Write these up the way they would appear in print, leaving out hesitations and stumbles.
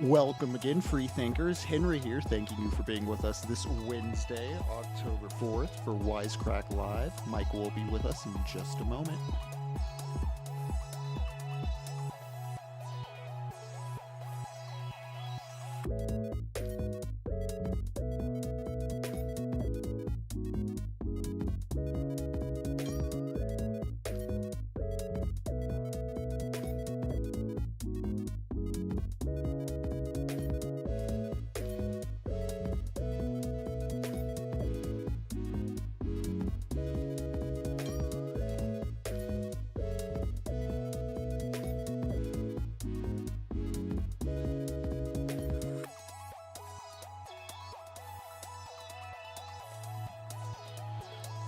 Welcome again, free thinkers. Henry here, thanking you for being with us this Wednesday, October 4th, for Wisecrack Live. Mike will be with us in just a moment.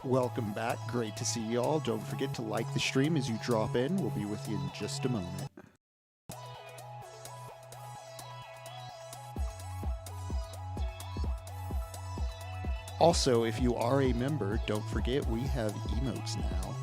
Welcome back. Great to see y'all. Don't forget to like the stream as you drop in. We'll be with you in just a moment. Also, if you are a member, don't forget we have emotes now.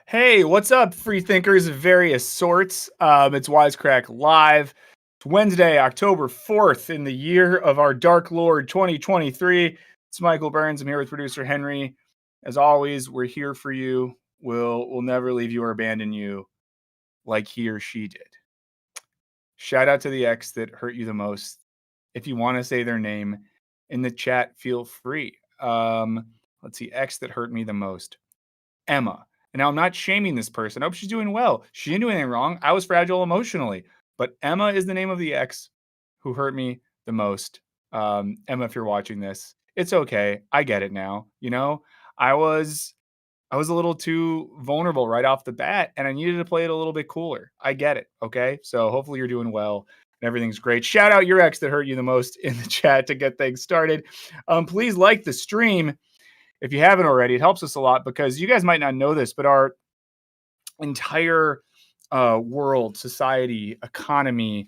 Hey, what's up, free thinkers of various sorts? It's Wisecrack Live. It's Wednesday, October 4th, in the year of our Dark Lord 2023. It's Michael Burns. I'm here with producer Henry. As always, we're here for you. We'll never leave you or abandon you like he or she did. Shout out to the ex that hurt you the most. If you want to say their name in the chat, feel free. Let's see, ex that hurt me the most. Emma. And now I'm not shaming this person. I hope she's doing well. She didn't do anything wrong. I was fragile emotionally. But Emma is the name of the ex who hurt me the most. Emma, if you're watching this, it's okay. I get it now. You know, I was a little too vulnerable right off the bat, and I needed to play it a little bit cooler. I get it. Okay. So hopefully you're doing well and everything's great. Shout out your ex that hurt you the most in the chat to get things started. Please like the stream if you haven't already. It helps us a lot because you guys might not know this, but our entire world, society, economy,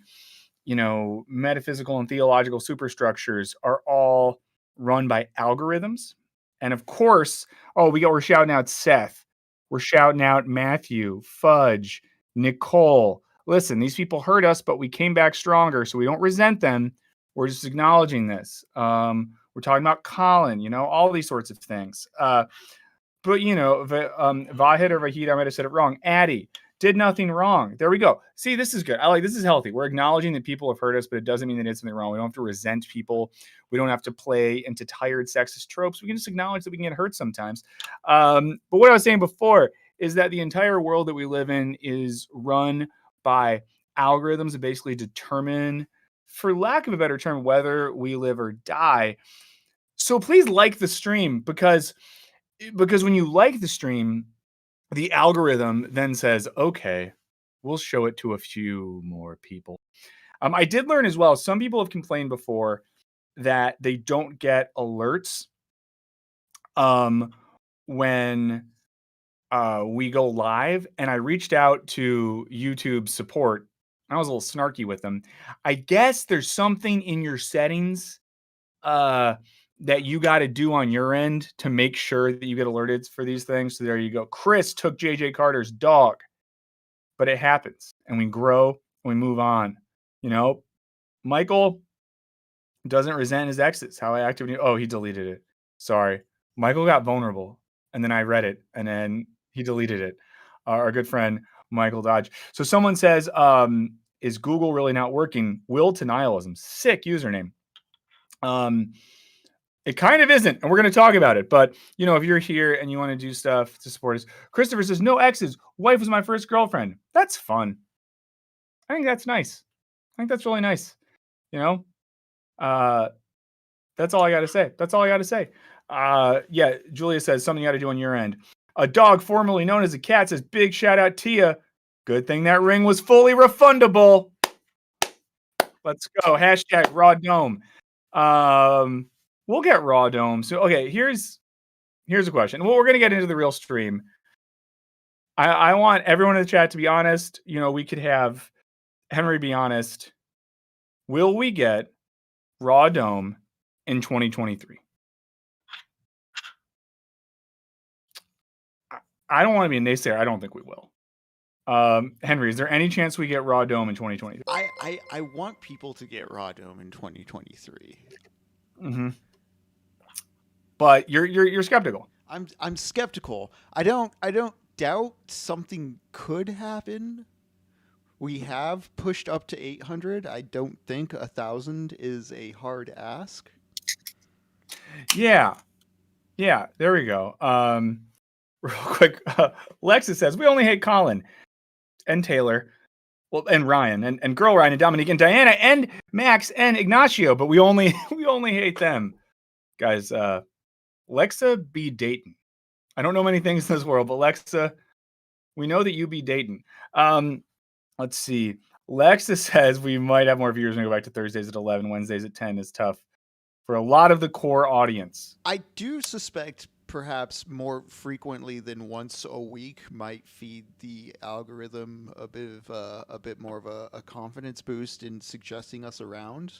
metaphysical and theological superstructures are all run by algorithms. And of course, we're shouting out Seth. We're shouting out Matthew, Fudge, Nicole. Listen, these people hurt us, but we came back stronger, so we don't resent them. We're just acknowledging this. We're talking about Colin, all these sorts of things. But Vahid or Vahid, I might have said it wrong. Addie did nothing wrong. There we go. See, this is good. This is healthy. We're acknowledging that people have hurt us, but it doesn't mean they did something wrong. We don't have to resent people. We don't have to play into tired sexist tropes. We can just acknowledge that we can get hurt sometimes. But what I was saying before is that the entire world that we live in is run by algorithms that basically determine, for lack of a better term, whether we live or die. So please like the stream because when you like the stream, the algorithm then says, okay, we'll show it to a few more people. I did learn as well, some people have complained before that they don't get alerts when we go live. And I reached out to YouTube support. I was a little snarky with them. I guess there's something in your settings that you got to do on your end to make sure that you get alerted for these things. So there you go. Chris took JJ Carter's dog, but it happens, and we grow and we move on. Michael doesn't resent his exes. How I acted. Oh, he deleted it. Sorry. Michael got vulnerable, and then I read it, and then he deleted it. Our good friend Michael Dodge. So someone says, is Google really not working? Will to nihilism. Sick username. It kind of isn't, and we're going to talk about it. But, if you're here and you want to do stuff to support us, Christopher says, no exes. Wife was my first girlfriend. That's fun. I think that's nice. I think that's really nice. That's all I got to say. Yeah, Julia says, something you got to do on your end. A dog formerly known as a cat says, big shout out to you. Good thing that ring was fully refundable. Let's go. Hashtag raw dome. We'll get raw dome. So, okay, here's a question. Well, we're going to get into the real stream. I want everyone in the chat to be honest. We could have Henry be honest. Will we get raw dome in 2023? I don't want to be a naysayer. I don't think we will. Henry, is there any chance we get raw dome in 2023? I want people to get raw dome in 2023. Mm-hmm. But you're skeptical. I'm skeptical. I don't doubt something could happen. We have pushed up to 800. I don't think 1,000 is a hard ask. Yeah. There we go. Real quick, Lexus says we only hate Colin and Taylor, well, and Ryan and girl Ryan and Dominique and Diana and Max and Ignacio, but we only hate them, guys. Lexa be Dayton. I don't know many things in this world, but Lexa, we know that you be Dayton. Let's see. Lexa says we might have more viewers when we go back to Thursdays at 11, Wednesdays at 10 is tough for a lot of the core audience. I do suspect perhaps more frequently than once a week might feed the algorithm a bit more of a confidence boost in suggesting us around.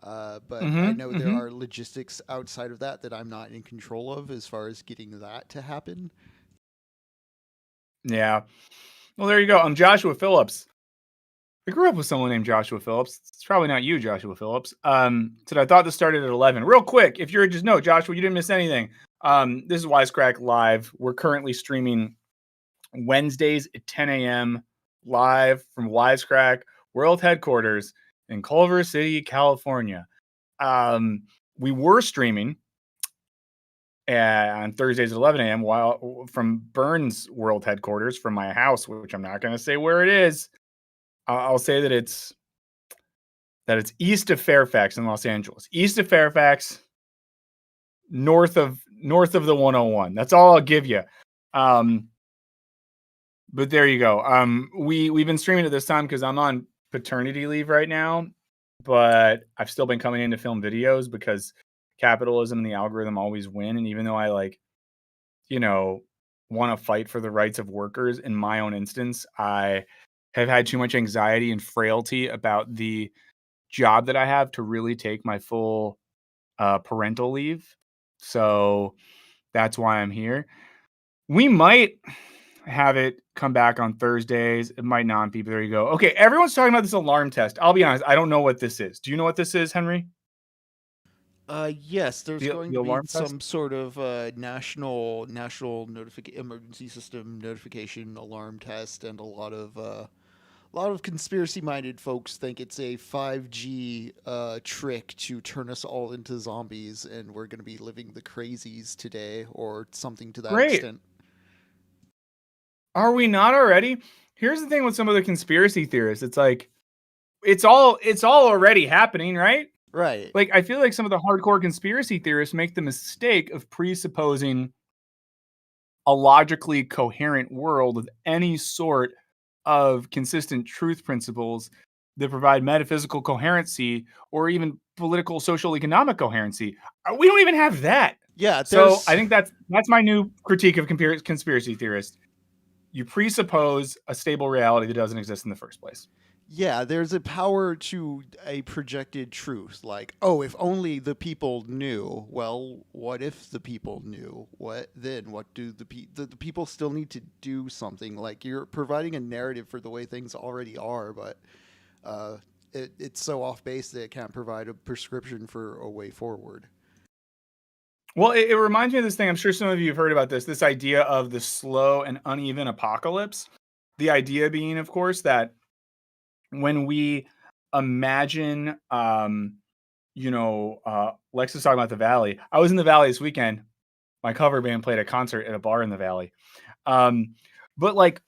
But I know there are logistics outside of that I'm not in control of as far as getting that to happen. Yeah. Well, there you go. I'm Joshua Phillips. I grew up with someone named Joshua Phillips. It's probably not you, Joshua Phillips. Said I thought this started at 11. Real quick, if you're just Joshua, you didn't miss anything. This is Wisecrack Live. We're currently streaming Wednesdays at 10 a.m. live from Wisecrack World Headquarters in Culver City, California. We were streaming on Thursdays at 11 a.m. while from Burns World Headquarters from my house, which I'm not going to say where it is. I'll say that it's east of Fairfax in Los Angeles. East of Fairfax, north of the 101. That's all I'll give you. But there you go. We've been streaming at this time because I'm on paternity leave right now, but I've still been coming in to film videos because capitalism and the algorithm always win. And even though I want to fight for the rights of workers, in my own instance, I have had too much anxiety and frailty about the job that I have to really take my full parental leave. So that's why I'm here. We might have it come back on Thursdays. It might not be, but there you go. Okay, everyone's talking about this alarm test. I'll be honest, I don't know what this is. Do you know what this is, Henry? Yes, there's going to be some test? sort of national emergency system notification alarm test, and a lot of conspiracy-minded folks think it's a 5G trick to turn us all into zombies, and we're going to be living the crazies today, or something to that extent. Are we not already? Here's the thing with some of the conspiracy theorists. It's like, it's all already happening, right? Right. Like, I feel like some of the hardcore conspiracy theorists make the mistake of presupposing a logically coherent world with any sort of consistent truth principles that provide metaphysical coherency or even political, social, economic coherency. We don't even have that. Yeah. So I think that's my new critique of conspiracy theorists. you presuppose a stable reality that doesn't exist in the first place. Yeah, there's a power to a projected truth. Like, oh, if only the people knew. Well, what if the people knew? What then? What do the people still need to do something? Like, you're providing a narrative for the way things already are, but uh, it's so off base that it can't provide a prescription for a way forward. Well, it reminds me of this thing. I'm sure some of you have heard about this idea of the slow and uneven apocalypse. The idea being, of course, that when we imagine, Lex was talking about the Valley. I was in the Valley this weekend. My cover band played a concert at a bar in the Valley. But like,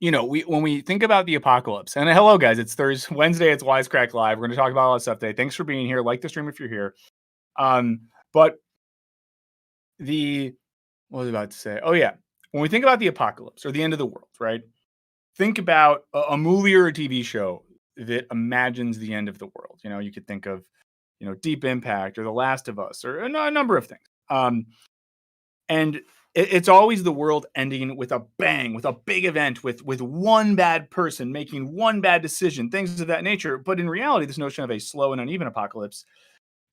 when we think about the apocalypse, and hello guys, it's Thursday, Wednesday, it's Wisecrack Live. We're going to talk about all that stuff today. Thanks for being here. Like the stream if you're here. But what was I about to say? Oh yeah. When we think about the apocalypse or the end of the world, right? Think about a movie or a TV show that imagines the end of the world. You could think of, Deep Impact or The Last of Us or a number of things. And it's always the world ending with a bang, with a big event, with one bad person making one bad decision, things of that nature. But in reality, this notion of a slow and uneven apocalypse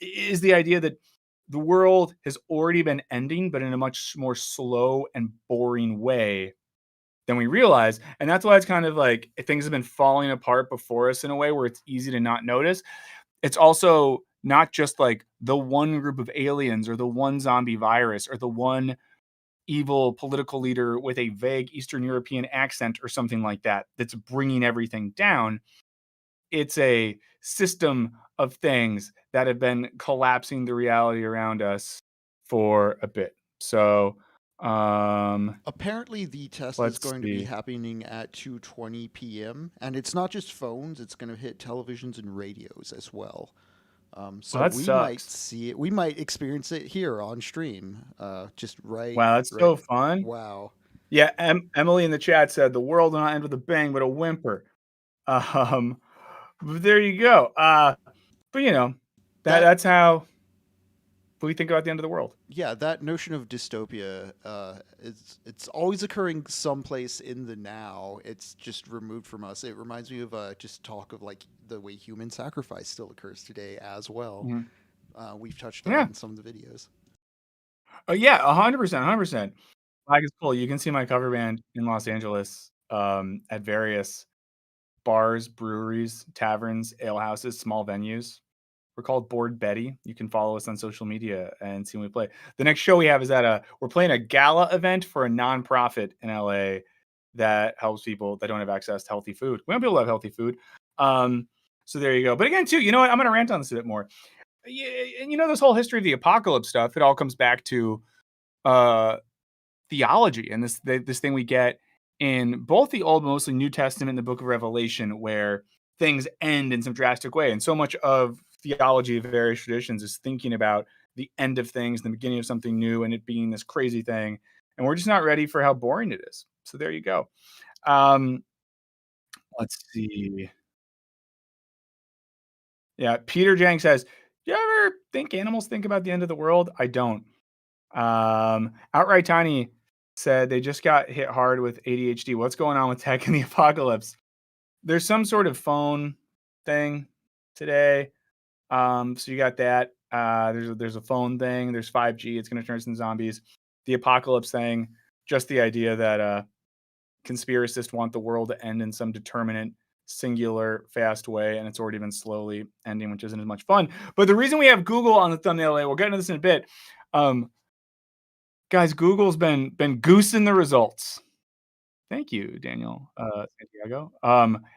is the idea that the world has already been ending, but in a much more slow and boring way than we realize. And that's why it's kind of like things have been falling apart before us in a way where it's easy to not notice. It's also not just like the one group of aliens or the one zombie virus or the one evil political leader with a vague Eastern European accent or something like that that's bringing everything down. It's a system of things that have been collapsing the reality around us for a bit. So, Apparently, the test is let's going to be see. happening at 2:20 p.m. and it's not just phones; it's going to hit televisions and radios as well. So Well, that we might sucks. see it. We might experience it here on stream. Just right, Wow, that's right. so fun. Wow. Yeah, Emily in the chat said the world will not end with a bang, but a whimper. Um, but there you go. But That that's how we think about the end of the world. yeah, that notion of dystopia, it's always occurring someplace in the now. It's just removed from us. It reminds me of just talk of like the way human sacrifice still occurs today as well. Mhm. We've touched on Yeah. in some of the videos. Yeah, 100%, 100%. Like, it's cool. You can see my cover band in Los Angeles, at various bars, breweries, taverns, ale houses, small venues. We're called Board Betty. You can follow us on social media and see when we play. The next show we have is we're playing a gala event for a nonprofit in LA that helps people that don't have access to healthy food. We want people to have healthy food. So there you go. But again, too, you know what? I'm going to rant on this a bit more. This whole history of the apocalypse stuff, it all comes back to uh, theology and this thing we get in both the Old, mostly New Testament and the Book of Revelation, where things end in some drastic way. And so much of theology of various traditions is thinking about the end of things, the beginning of something new, and it being this crazy thing. And we're just not ready for how boring it is. So there you go. Um, let's see. Yeah, Peter Jang says, "Do you ever think animals think about the end of the world?" I don't. Outright Tiny said they just got hit hard with ADHD. What's going on with tech in the apocalypse? There's some sort of phone thing today. So you got that. There's a phone thing. There's 5G. It's going to turn us into zombies. The apocalypse thing. Just the idea that conspiracists want the world to end in some determinate, singular, fast way, and it's already been slowly ending, which isn't as much fun. But the reason we have Google on the thumbnail, we'll get into this in a bit. Guys, Google's been goosing the results. Thank you, Daniel Santiago.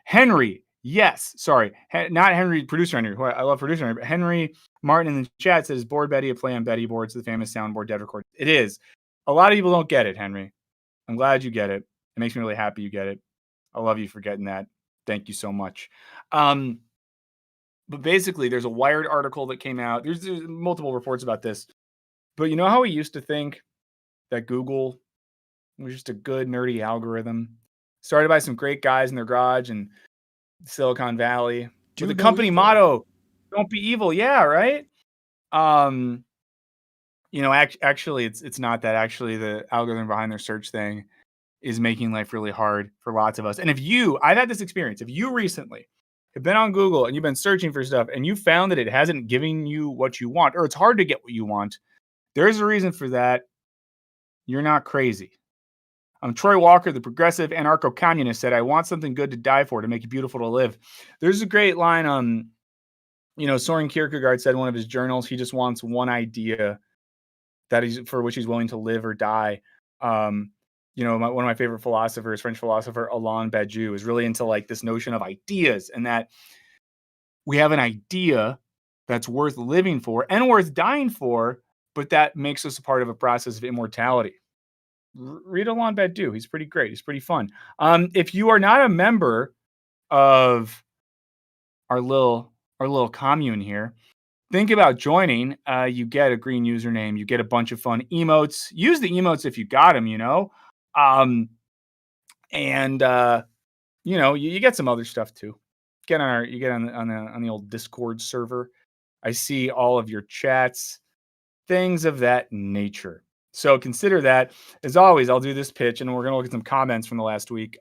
Henry, yes, sorry, not Henry, producer Henry. Who I love producer Henry, but Henry Martin in the chat says Board Betty a play on Betty boards, the famous soundboard dead record. It is. A lot of people don't get it, Henry. I'm glad you get it. It makes me really happy you get it. I love you for getting that. Thank you so much. But basically, there's a Wired article that came out. There's multiple reports about this. But you know how we used to think that Google was just a good nerdy algorithm started by some great guys in their garage in Silicon Valley Do with a no company evil. motto, "Don't be evil." Yeah, right. Actually, it's not that. Actually, the algorithm behind their search thing is making life really hard for lots of us. And I've had this experience, if you recently have been on Google and you've been searching for stuff and you found that it hasn't given you what you want, or it's hard to get what you want, there's a reason for that. You're not crazy. Troy Walker, the progressive anarcho-communist, said, "I want something good to die for, to make it beautiful to live." There's a great line Soren Kierkegaard said in one of his journals, he just wants one idea for which he's willing to live or die. One of my favorite philosophers, French philosopher Alain Badiou, is really into like this notion of ideas, and that we have an idea that's worth living for and worth dying for, but that makes us a part of a process of immortality. Read Alain Badiou. He's pretty great. He's pretty fun. If you are not a member of our little commune here, think about joining. You get a green username. You get a bunch of fun emotes. Use the emotes if you got them, you get some other stuff too. You get on the old Discord server. I see all of your chats, things of that nature. So consider that. As always, I'll do this pitch, and we're going to look at some comments from the last week.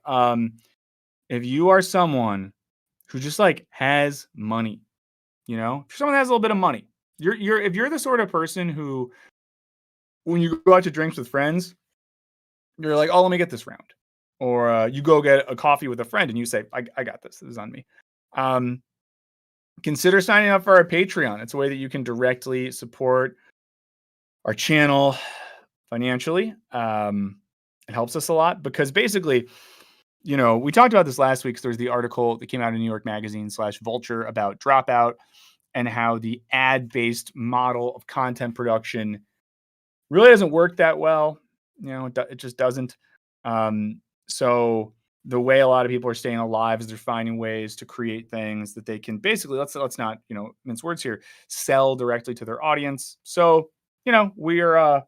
If you are someone who just like has money, if someone has a little bit of money, if you're the sort of person who, when you go out to drinks with friends, you're like, oh, let me get this round. Or you go get a coffee with a friend and you say, I got this. This is on me. Consider signing up for our Patreon. It's a way that you can directly support our channel financially. It helps us a lot because basically, we talked about this last week. So there's the article that came out in New York Magazine /Vulture about Dropout and how the ad-based model of content production really doesn't work that well. It just doesn't. So the way a lot of people are staying alive is they're finding ways to create things that they can basically, let's not, mince words here, sell directly to their audience. So, we're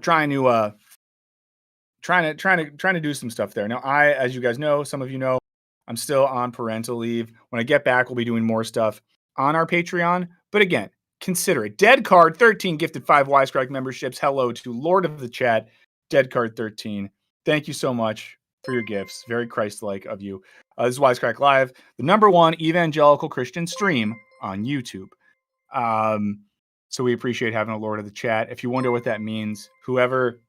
trying to do some stuff there. Now, as you guys know, some of you know, I'm still on parental leave. When I get back, we'll be doing more stuff on our Patreon. But again, consider it. Dead Card 13 gifted 5 Wisecrack memberships. Hello to Lord of the Chat, Dead Card 13. Thank you so much for your gifts. Very Christ-like of you. This is Wisecrack Live, the #1 evangelical Christian stream on YouTube. So we appreciate having a Lord of the Chat. If you wonder what that means, whoever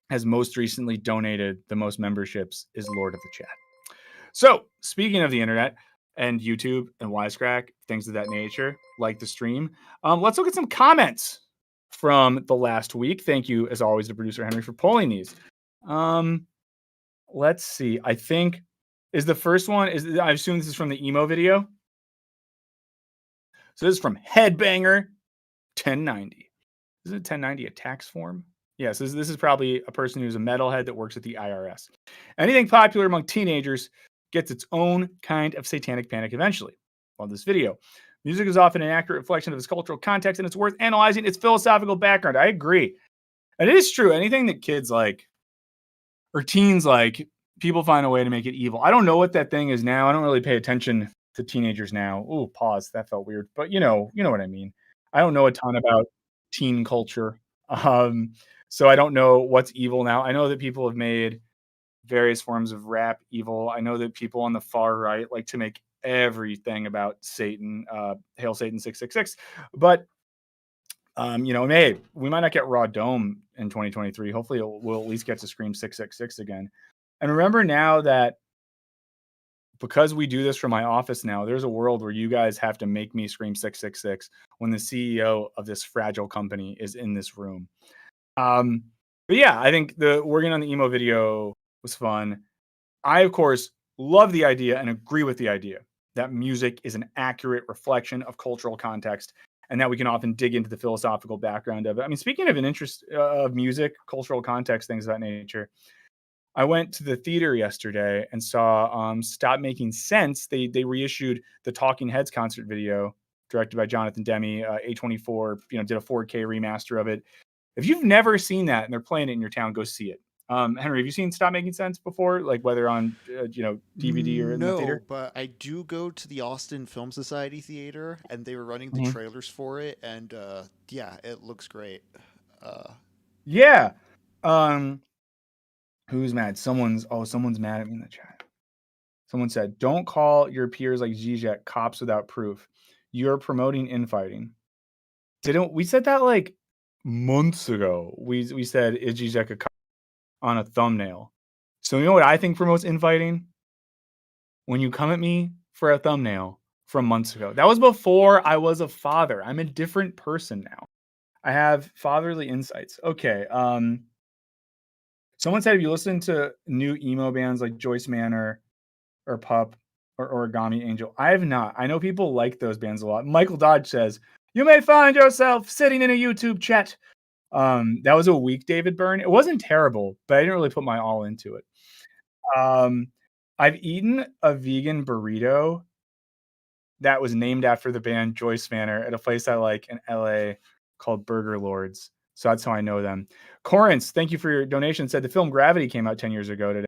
has most recently donated the most memberships is Lord of the Chat. So speaking of the internet and YouTube and Wisecrack, things of that nature, like the stream, let's look at some comments from the last week. Thank you, as always, to producer Henry for pulling these. Let's see. I think is the first one I assume this is from the emo video. So this is from Headbanger 1090. Is it 1090 a tax form? Yes, this is probably a person who's a metalhead that works at the IRS. Anything popular among teenagers gets its own kind of satanic panic eventually. Love this video. Music is often an accurate reflection of its cultural context, and it's worth analyzing its philosophical background. I agree. And it is true. Anything that kids like or teens like, people find a way to make it evil. I don't know what that thing is now. I don't really pay attention to teenagers now. Oh, pause. That felt weird. But you know what I mean. I don't know a ton about teen culture. So I don't know what's evil now. I know that people have made various forms of rap evil. I know that people on the far right like to make everything about Satan, Hail Satan 666. But we might not get Raw Dome in 2023. Hopefully we'll at least get to Scream 666 again. And remember now that because we do this from my office now, there's a world where you guys have to make me scream 666 when the CEO of this fragile company is in this room. But yeah, I think the working on the emo video was fun. I, of course, love the idea and agree with the idea that music is an accurate reflection of cultural context and that we can often dig into the philosophical background of it. I mean, speaking of an interest of music, cultural context, things of that nature, I went to the theater yesterday and saw Stop Making Sense. They reissued the Talking Heads concert video directed by Jonathan Demme. A24, did a 4K remaster of it. If you've never seen that and they're playing it in your town, go see it. Henry, have you seen Stop Making Sense before? Like whether on DVD or in the theater? No, but I do go to the Austin Film Society Theater, and they were running the Mhm. trailers for it, and yeah, it looks great. Yeah. Um, Who's mad? Someone's mad at me in the chat. Someone said, "Don't call your peers like Zizek cops without proof. You're promoting infighting." Didn't we said that like months ago? We said, "Is Zizek a cop?" on a thumbnail. So you know what I think promotes infighting? When you come at me for a thumbnail from months ago. That was before I was a father. I'm a different person now. I have fatherly insights. Okay. Someone said if you listen to new emo bands like Joyce Manor or Pup or Origami Angel, I have not. I know people like those bands a lot. Michael Dodge says, "You may find yourself sitting in a YouTube chat." That was a weak David Byrne. It wasn't terrible, but I didn't really put my all into it. I've eaten a vegan burrito that was named after the band Joyce Manor at a place I like in LA called Burger Lords. So that's how I know them. Corinth, thank you for your donation. Said the film Gravity came out 10 years ago today.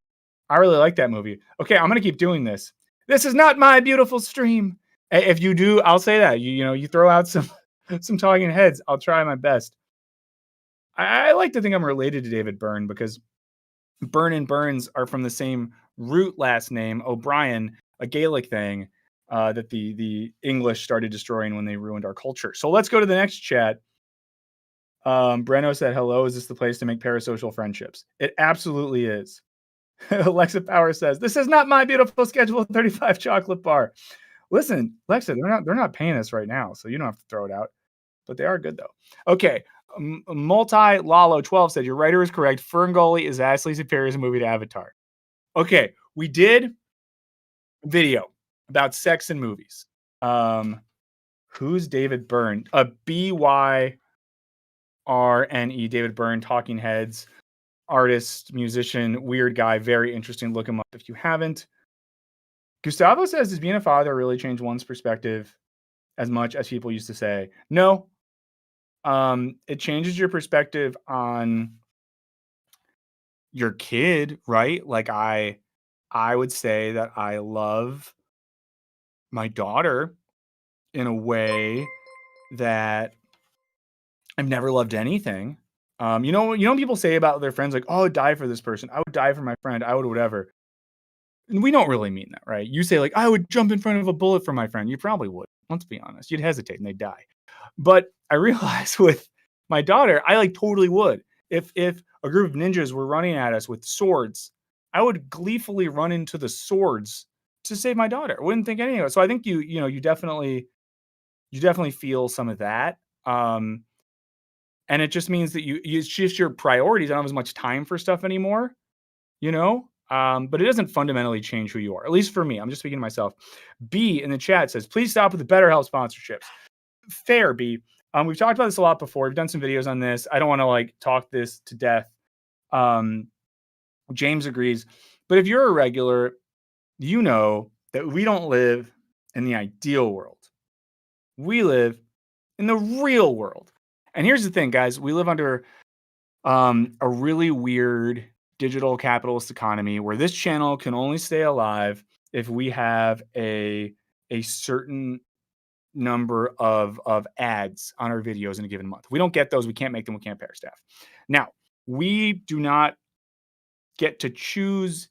I really like that movie. Okay, I'm gonna keep doing this. This is not my beautiful stream. If you do, I'll say that. You throw out some some talking heads. I'll try my best. I like to think I'm related to David Byrne because Byrne and Burns are from the same root last name, O'Brien, a Gaelic thing that the English started destroying when they ruined our culture. So let's go to the next chat. Breno said, "Hello, is this the place to make parasocial friendships?" It absolutely is. Alexa Power says, "This is not my beautiful Schedule 35 chocolate bar." Listen, Alexa, they're not paying us right now, so you don't have to throw it out. But they are good though. Okay. Multi Lalo 12 said, "Your writer is correct. Ferngully is vastly superior as a movie to Avatar." Okay, we did a video about sex and movies. Who's David Byrne? A BYRNE, David Byrne, Talking Heads, artist, musician, weird guy, very interesting. Look him up if you haven't. Gustavo says, "Does being a father really change one's perspective as much as people used to say?" No. It changes your perspective on your kid, right? Like I would say that I love my daughter in a way that I've never loved anything. You know people say about their friends like, "Oh, I would die for this person. I would die for my friend. I would whatever." And we don't really mean that, right? You say like, "I would jump in front of a bullet for my friend." You probably would. Let's be honest. You'd hesitate and they'd die. But I realized with my daughter, I like totally would. If a group of ninjas were running at us with swords, I would gleefully run into the swords to save my daughter. I wouldn't think anything of it. So I think you definitely feel some of that. And it just means that you shift your priorities. I don't have as much time for stuff anymore, but it doesn't fundamentally change who you are. At least for me, I'm just speaking to myself. B in the chat says, "Please stop with the BetterHelp sponsorships." Fair, B. We've talked about this a lot before. We've done some videos on this. I don't want to like talk this to death. James agrees. But if you're a regular, you know that we don't live in the ideal world. We live in the real world. And here's the thing, guys. We live under a really weird digital capitalist economy where this channel can only stay alive if we have a certain number of ads on our videos in a given month. If we don't get those, we can't make them, we can't pay our staff. Now, we do not get to choose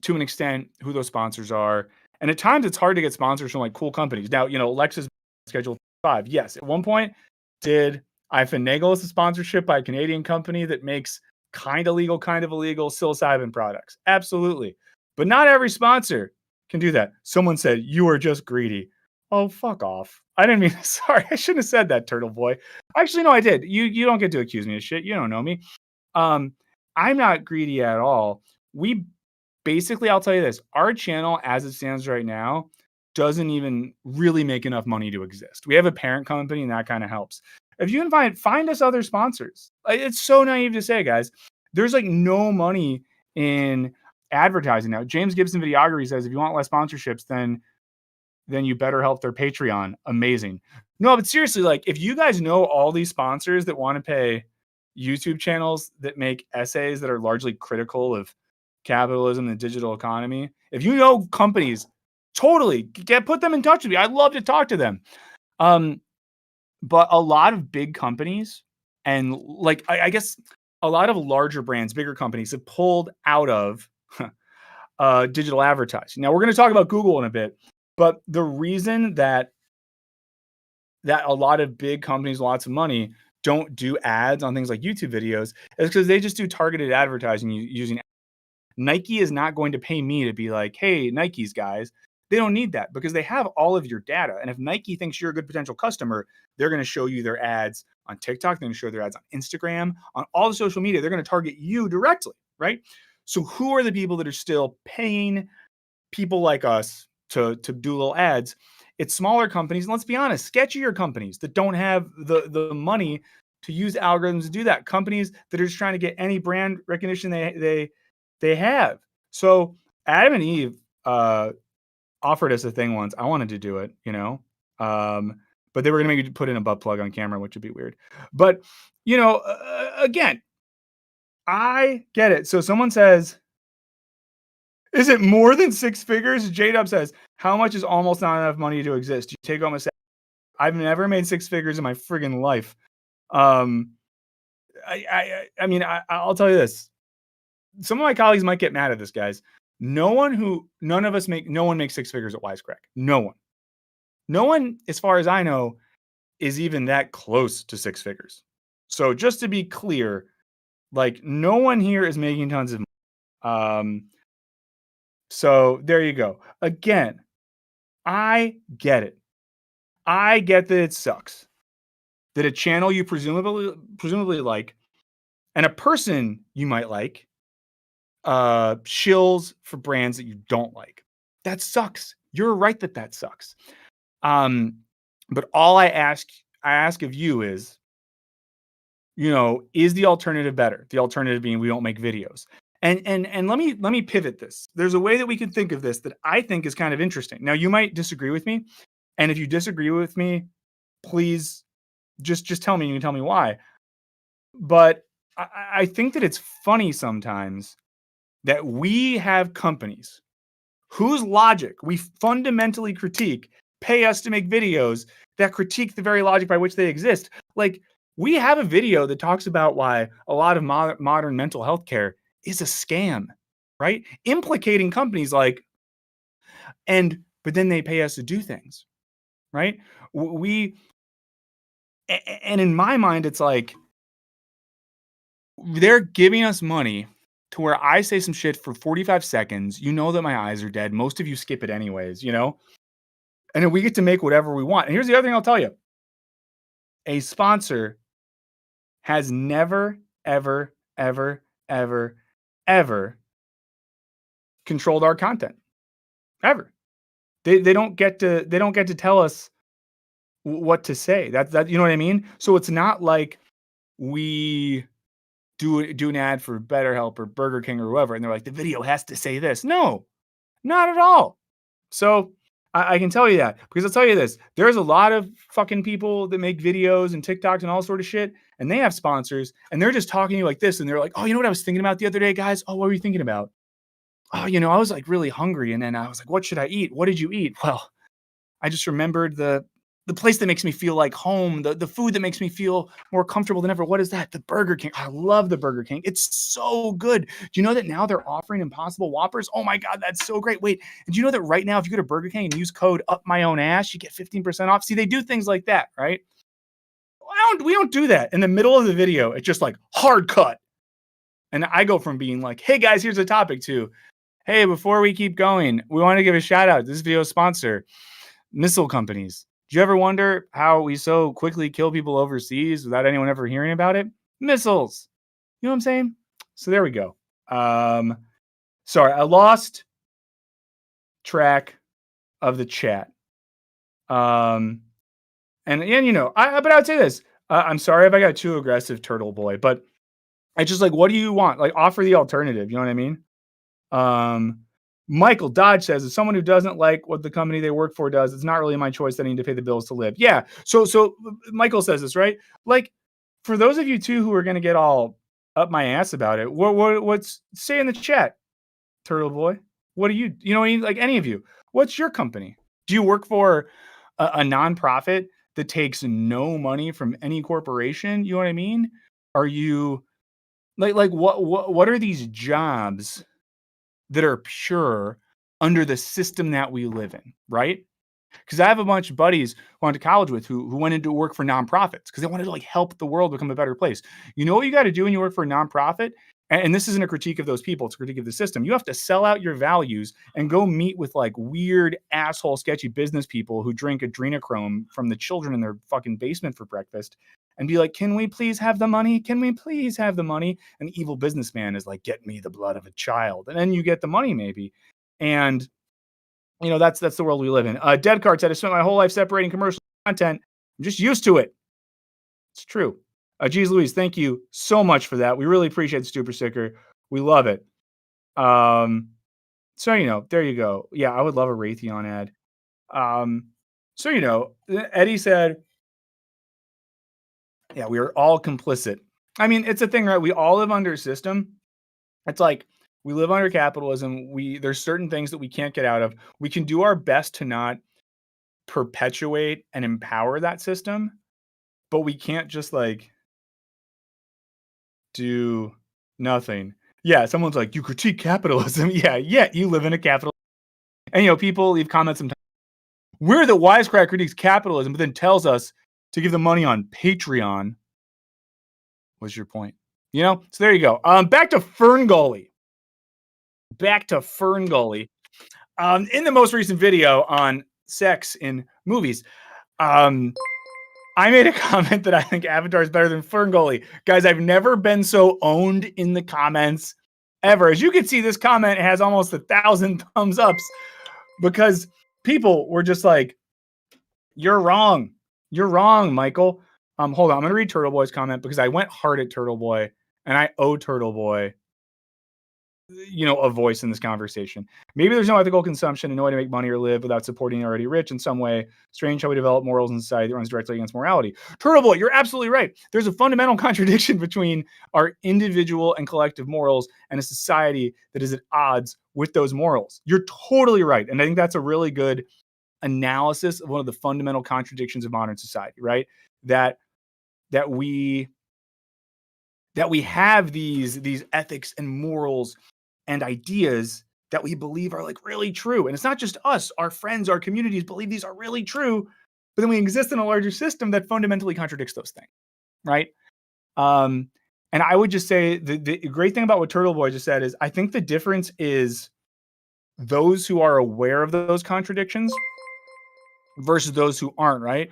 to an extent who those sponsors are. And at times it's hard to get sponsors from like cool companies. Now, Alexa's Schedule 5. Yes, at one point did I finagle a sponsorship by a Canadian company that makes kind of legal, kind of illegal psilocybin products. Absolutely. But not every sponsor can do that. Someone said, "You are just greedy." Oh, fuck off. I didn't mean, sorry, I shouldn't have said that, Turtle Boy. Actually, no, I did. You don't get to accuse me of shit. You don't know me. I'm not greedy at all. We basically, I'll tell you this, our channel as it stands right now doesn't even really make enough money to exist. We have a parent company and that kind of helps. If you can find us other sponsors. It's so naive to say, guys. There's like no money in advertising now. James Gibson Videography says, if you want less sponsorships, then you better help their Patreon. Amazing. No, but seriously, like if you guys know all these sponsors that want to pay YouTube channels that make essays that are largely critical of capitalism and the digital economy, if you know companies, totally put them in touch with me. I'd love to talk to them. But a lot of big companies and like, I guess a lot of larger brands, bigger companies have pulled out of digital advertising. Now we're going to talk about Google in a bit, but the reason that a lot of big companies, lots of money, don't do ads on things like YouTube videos is because they just do targeted advertising using. Nike is not going to pay me to be like, hey, Nike's guys. They don't need that because they have all of your data. And if Nike thinks you're a good potential customer, they're going to show you their ads on TikTok. They're going to show their ads on Instagram, on all the social media. They're going to target you directly, right? So who are the people that are still paying people like us to do little ads? It's smaller companies. And let's be honest, sketchier companies that don't have the money to use algorithms to do that. Companies that are just trying to get any brand recognition they have. So Adam and Eve offered us a thing once. I wanted to do it, but they were going to make me put in a butt plug on camera, which would be weird. But, again, I get it. So someone says, is it more than six figures? J-Dub says, how much is almost not enough money to exist? You take home a set. I've never made six figures in my friggin' life. I mean, I'll tell you this. Some of my colleagues might get mad at this, guys. No one makes six figures at Wisecrack. No one, as far as I know, is even that close to six figures. So just to be clear, like no one here is making tons of money. So there you go. Again, I get it. I get that it sucks that a channel you presumably like and a person you might like shills for brands that you don't like. That sucks. You're right that sucks. But all I ask of you is, is the alternative better? The alternative being we don't make videos. And let me pivot this. There's a way that we can think of this that I think is kind of interesting. Now you might disagree with me, and if you disagree with me, please just tell me. You can tell me why. But I think that it's funny sometimes that we have companies whose logic we fundamentally critique pay us to make videos that critique the very logic by which they exist. Like we have a video that talks about why a lot of modern mental health care is a scam, right? Implicating companies but then they pay us to do things, right? And in my mind, it's like they're giving us money to where I say some shit for 45 seconds. You know that my eyes are dead. Most of you skip it anyways, and then we get to make whatever we want. And here's the other thing I'll tell you. A sponsor has never, ever, ever, ever, ever controlled our content. Ever. They don't get to tell us what to say. That you know what I mean? So it's not like we do an ad for BetterHelp or Burger King or whoever, and they're like, the video has to say this. No, not at all. So I can tell you that because I'll tell you this. There's a lot of fucking people that make videos and TikToks and all sort of shit, and they have sponsors, and they're just talking to you like this, and they're like, oh, you know what I was thinking about the other day, guys? Oh, what were you thinking about? Oh, I was like really hungry, and then I was like, what should I eat? What did you eat? Well, I just remembered the place that makes me feel like home, the food that makes me feel more comfortable than ever. What is that? The Burger King. I love the Burger King. It's so good. Do you know that now they're offering Impossible Whoppers? Oh my God, that's so great. Wait, and do you know that right now, if you go to Burger King and use code UPMyOwnAss, you get 15% off? See, they do things like that, right? We don't do that. In the middle of the video, it's just like hard cut. And I go from being like, hey guys, here's a topic to, hey, before we keep going, we want to give a shout out. This video sponsor, missile companies. Do you ever wonder how we so quickly kill people overseas without anyone ever hearing about it? Missiles. You know what I'm saying? So there we go. Sorry, I lost track of the chat. But I would say this. I'm sorry if I got too aggressive, Turtle Boy, but I just like, what do you want? Like, offer the alternative. You know what I mean? Michael Dodge says, as someone who doesn't like what the company they work for does, it's not really my choice. I need to pay the bills to live. Yeah. So Michael says this, right? Like, for those of you too who are going to get all up my ass about it, what's say in the chat, Turtle Boy? What do you like any of you? What's your company? Do you work for a nonprofit that takes no money from any corporation? You know what I mean? Are you Like what are these jobs that are pure under the system that we live in, right? Because I have a bunch of buddies who went to college with who went into work for nonprofits because they wanted to like help the world become a better place. You know what you got to do when you work for a nonprofit? And this isn't a critique of those people, it's a critique of the system. You have to sell out your values and go meet with like weird asshole sketchy business people who drink adrenochrome from the children in their fucking basement for breakfast and be like, can we please have the money? Can we please have the money? And the evil businessman is like, get me the blood of a child. And then you get the money maybe. And that's the world we live in. Dead Cart said, I spent my whole life separating commercial content. I'm just used to it. It's true. Geez Louise, thank you so much for that. We really appreciate the super sticker. We love it. So there you go. Yeah, I would love a Raytheon ad. Eddie said, yeah, we are all complicit. I mean, it's a thing, right? We all live under a system. It's like we live under capitalism. There's certain things that we can't get out of. We can do our best to not perpetuate and empower that system, but we can't just like do nothing. Yeah, someone's like, you critique capitalism. Yeah, you live in a capital. And people leave comments sometimes. We're the Wisecrack critiques capitalism, but then tells us to give the money on Patreon. What's your point? So there you go. Back to Ferngully. In the most recent video on sex in movies, I made a comment that I think Avatar is better than Ferngully. Guys, I've never been so owned in the comments ever. As you can see, this comment has almost 1,000 thumbs ups because people were just like, you're wrong. You're wrong, Michael. Hold on. I'm going to read Turtle Boy's comment because I went hard at Turtle Boy and I owe Turtle Boy a voice in this conversation. Maybe there's no ethical consumption and no way to make money or live without supporting the already rich in some way. Strange how we develop morals in society that runs directly against morality. Turtle Boy, you're absolutely right. There's a fundamental contradiction between our individual and collective morals and a society that is at odds with those morals. You're totally right. And I think that's a really good analysis of one of the fundamental contradictions of modern society, right? That we have these ethics and morals and ideas that we believe are like really true. And it's not just us, our friends, our communities believe these are really true, but then we exist in a larger system that fundamentally contradicts those things, right? And I would just say the great thing about what Turtle Boy just said is I think the difference is those who are aware of those contradictions versus those who aren't, right?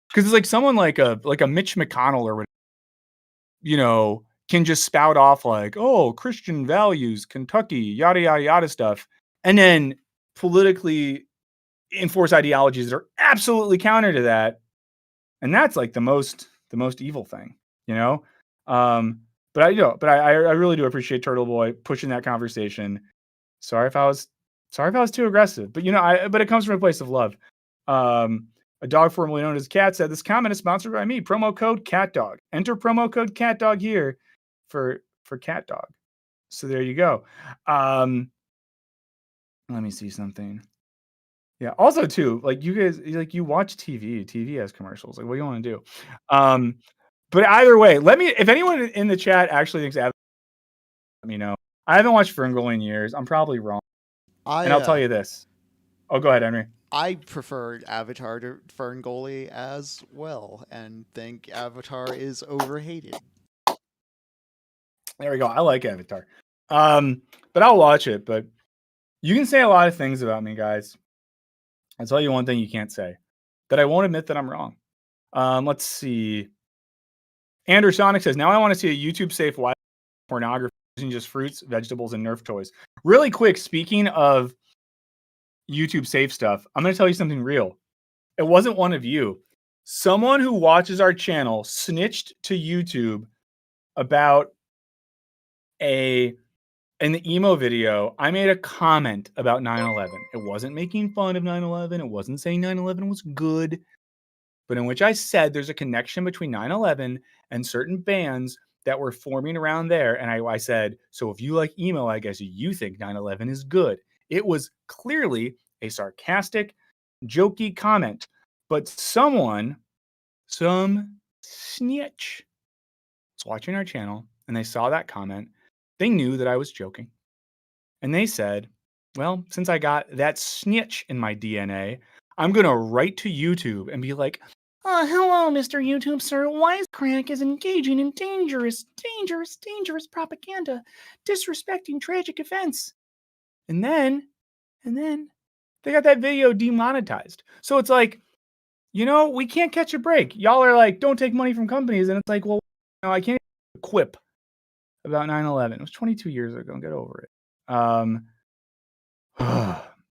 Because it's like someone like a Mitch McConnell or whatever, can just spout off like, oh, Christian values, Kentucky, yada, yada, yada stuff. And then politically enforce ideologies that are absolutely counter to that. And that's like the most evil thing, But I really do appreciate Turtle Boy pushing that conversation. Sorry if I was too aggressive, but but it comes from a place of love. A dog formerly known as Cat said, this comment is sponsored by me. Promo code CatDog. Enter promo code CatDog here for CatDog. So there you go. Let me see something. Yeah. Also, too, like you guys, like you watch TV. TV has commercials. Like, what do you want to do? But either way, if anyone in the chat actually thinks, let me know. I haven't watched Ferngully in years. I'm probably wrong. And I'll tell you this. Oh, go ahead, Henry. I prefer Avatar to Ferngully as well, and think Avatar is overhated. There we go. I like Avatar. But I'll watch it. But you can say a lot of things about me, guys. I'll tell you one thing you can't say. That I won't admit that I'm wrong. Let's see. Andrew Sonic says, now I want to see a YouTube-safe pornography using just fruits, vegetables, and Nerf toys. Really quick, speaking of YouTube safe stuff, I'm going to tell you something real. It wasn't one of you. Someone who watches our channel snitched to YouTube about in the emo video. I made a comment about 9/11. It wasn't making fun of 9/11. It wasn't saying 9/11 was good, but in which I said there's a connection between 9/11 and certain bands that were forming around there. And I said, so if you like emo, I guess you think 9/11 is good. It was clearly a sarcastic, jokey comment, but some snitch is watching our channel and they saw that comment, they knew that I was joking. And they said, well, since I got that snitch in my DNA, I'm going to write to YouTube and be like, hello, Mr. YouTube, sir. Wisecrack is engaging in dangerous propaganda, disrespecting tragic events. And then they got that video demonetized. So it's like, we can't catch a break. Y'all are like, don't take money from companies. And it's like, well, I can't quip about 9/11. It was 22 years ago. Get over it.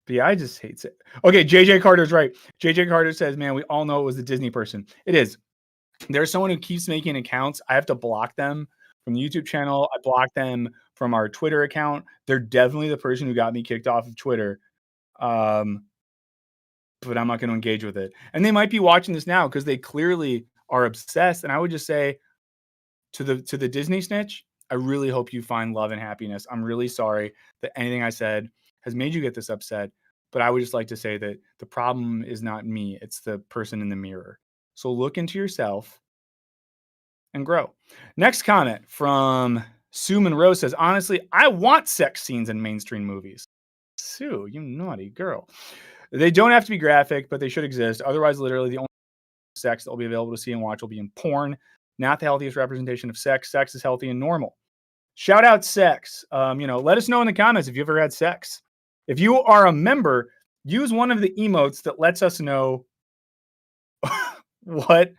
But yeah, I just hate it. Okay, JJ Carter's right. JJ Carter says, man, we all know it was the Disney person. It is. There's someone who keeps making accounts. I have to block them from the YouTube channel. I block them from our Twitter account. They're definitely the person who got me kicked off of Twitter. But I'm not going to engage with it. And they might be watching this now because they clearly are obsessed. And I would just say to the Disney snitch, I really hope you find love and happiness. I'm really sorry that anything I said has made you get this upset. But I would just like to say that the problem is not me. It's the person in the mirror. So look into yourself and grow. Next comment from Sue Monroe says, honestly, I want sex scenes in mainstream movies. Sue, you naughty girl. They don't have to be graphic, but they should exist. Otherwise, literally the only sex that will be available to see and watch will be in porn. Not the healthiest representation of sex. Sex is healthy and normal. Shout out sex. Let us know in the comments if you've ever had sex. If you are a member, use one of the emotes that lets us know what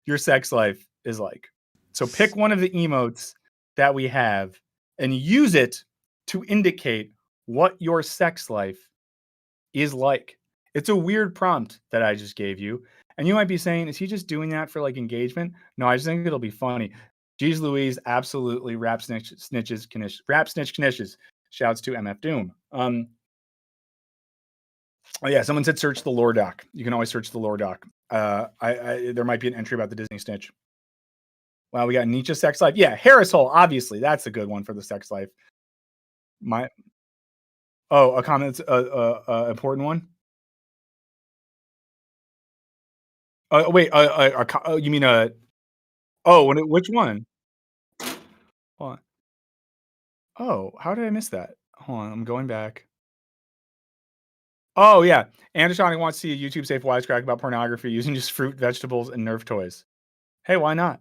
your sex life is like. So pick one of the emotes that we have and use it to indicate what your sex life is like. It's a weird prompt that I just gave you. And you might be saying, is he just doing that for like engagement? No, I just think it'll be funny. Jeez Louise, absolutely. Rap snitch knishes. Shouts to MF Doom. Oh yeah, someone said search the lore doc. You can always search the lore doc. There might be an entry about the Disney snitch. Wow, we got Nietzsche sex life. Yeah, Harris Hole, obviously. That's a good one for the sex life. A comment, important one. Wait, you mean which one? Hold on. Oh, how did I miss that? Hold on, I'm going back. Oh yeah, Andersonic wants to see a YouTube safe wisecrack about pornography using just fruit, vegetables, and Nerf toys. Hey, why not?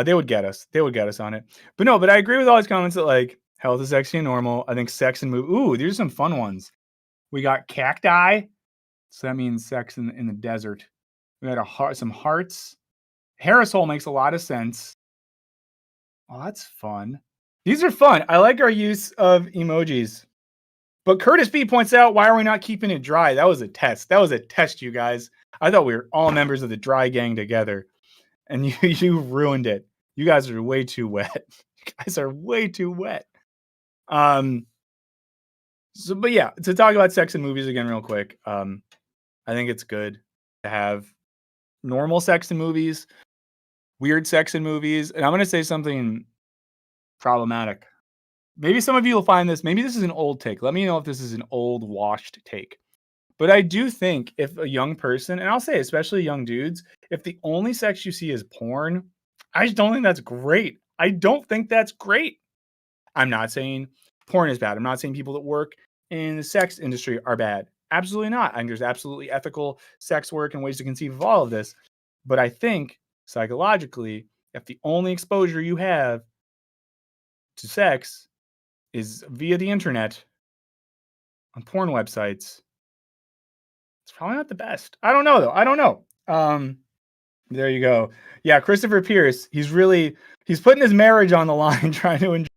They would get us. They would get us on it. But I agree with all his comments that like health is sexy and normal. I think sex and move. Ooh, these are some fun ones. We got cacti, so that means sex in the desert. We got some hearts. Harris hole makes a lot of sense. Oh, that's fun. These are fun. I like our use of emojis. But Curtis B points out, why are we not keeping it dry? That was a test. That was a test, you guys. I thought we were all members of the dry gang together. And you ruined it. You guys are way too wet. You guys are way too wet. But yeah, to talk about sex in movies again real quick. I think it's good to have normal sex in movies, weird sex in movies. And I'm going to say something problematic. Maybe some of you will find this. Maybe this is an old take. Let me know if this is an old washed take. But I do think if a young person, and I'll say especially young dudes, if the only sex you see is porn, I just don't think that's great. I don't think that's great. I'm not saying porn is bad. I'm not saying people that work in the sex industry are bad. Absolutely not. I think there's absolutely ethical sex work and ways to conceive of all of this. But I think psychologically, if the only exposure you have to sex is via the internet on porn websites, it's probably not the best. I don't know though. I don't know. There you go. Yeah, Christopher Pierce. He's putting his marriage on the line trying to enjoy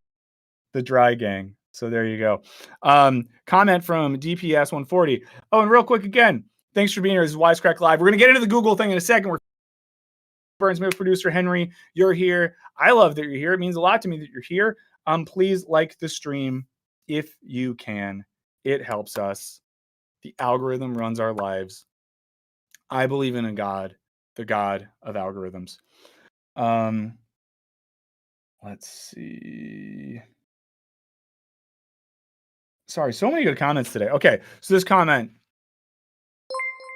the dry gang. So there you go. Comment from DPS 140. Oh, and real quick again, thanks for being here. This is Wisecrack Live. We're gonna get into the Google thing in a second. We're Burnsmith producer Henry. You're here. I love that you're here. It means a lot to me that you're here. Please like the stream if you can. It helps us. The algorithm runs our lives. I believe in a God, the God of algorithms. Let's see. Sorry, so many good comments today. Okay, so this comment.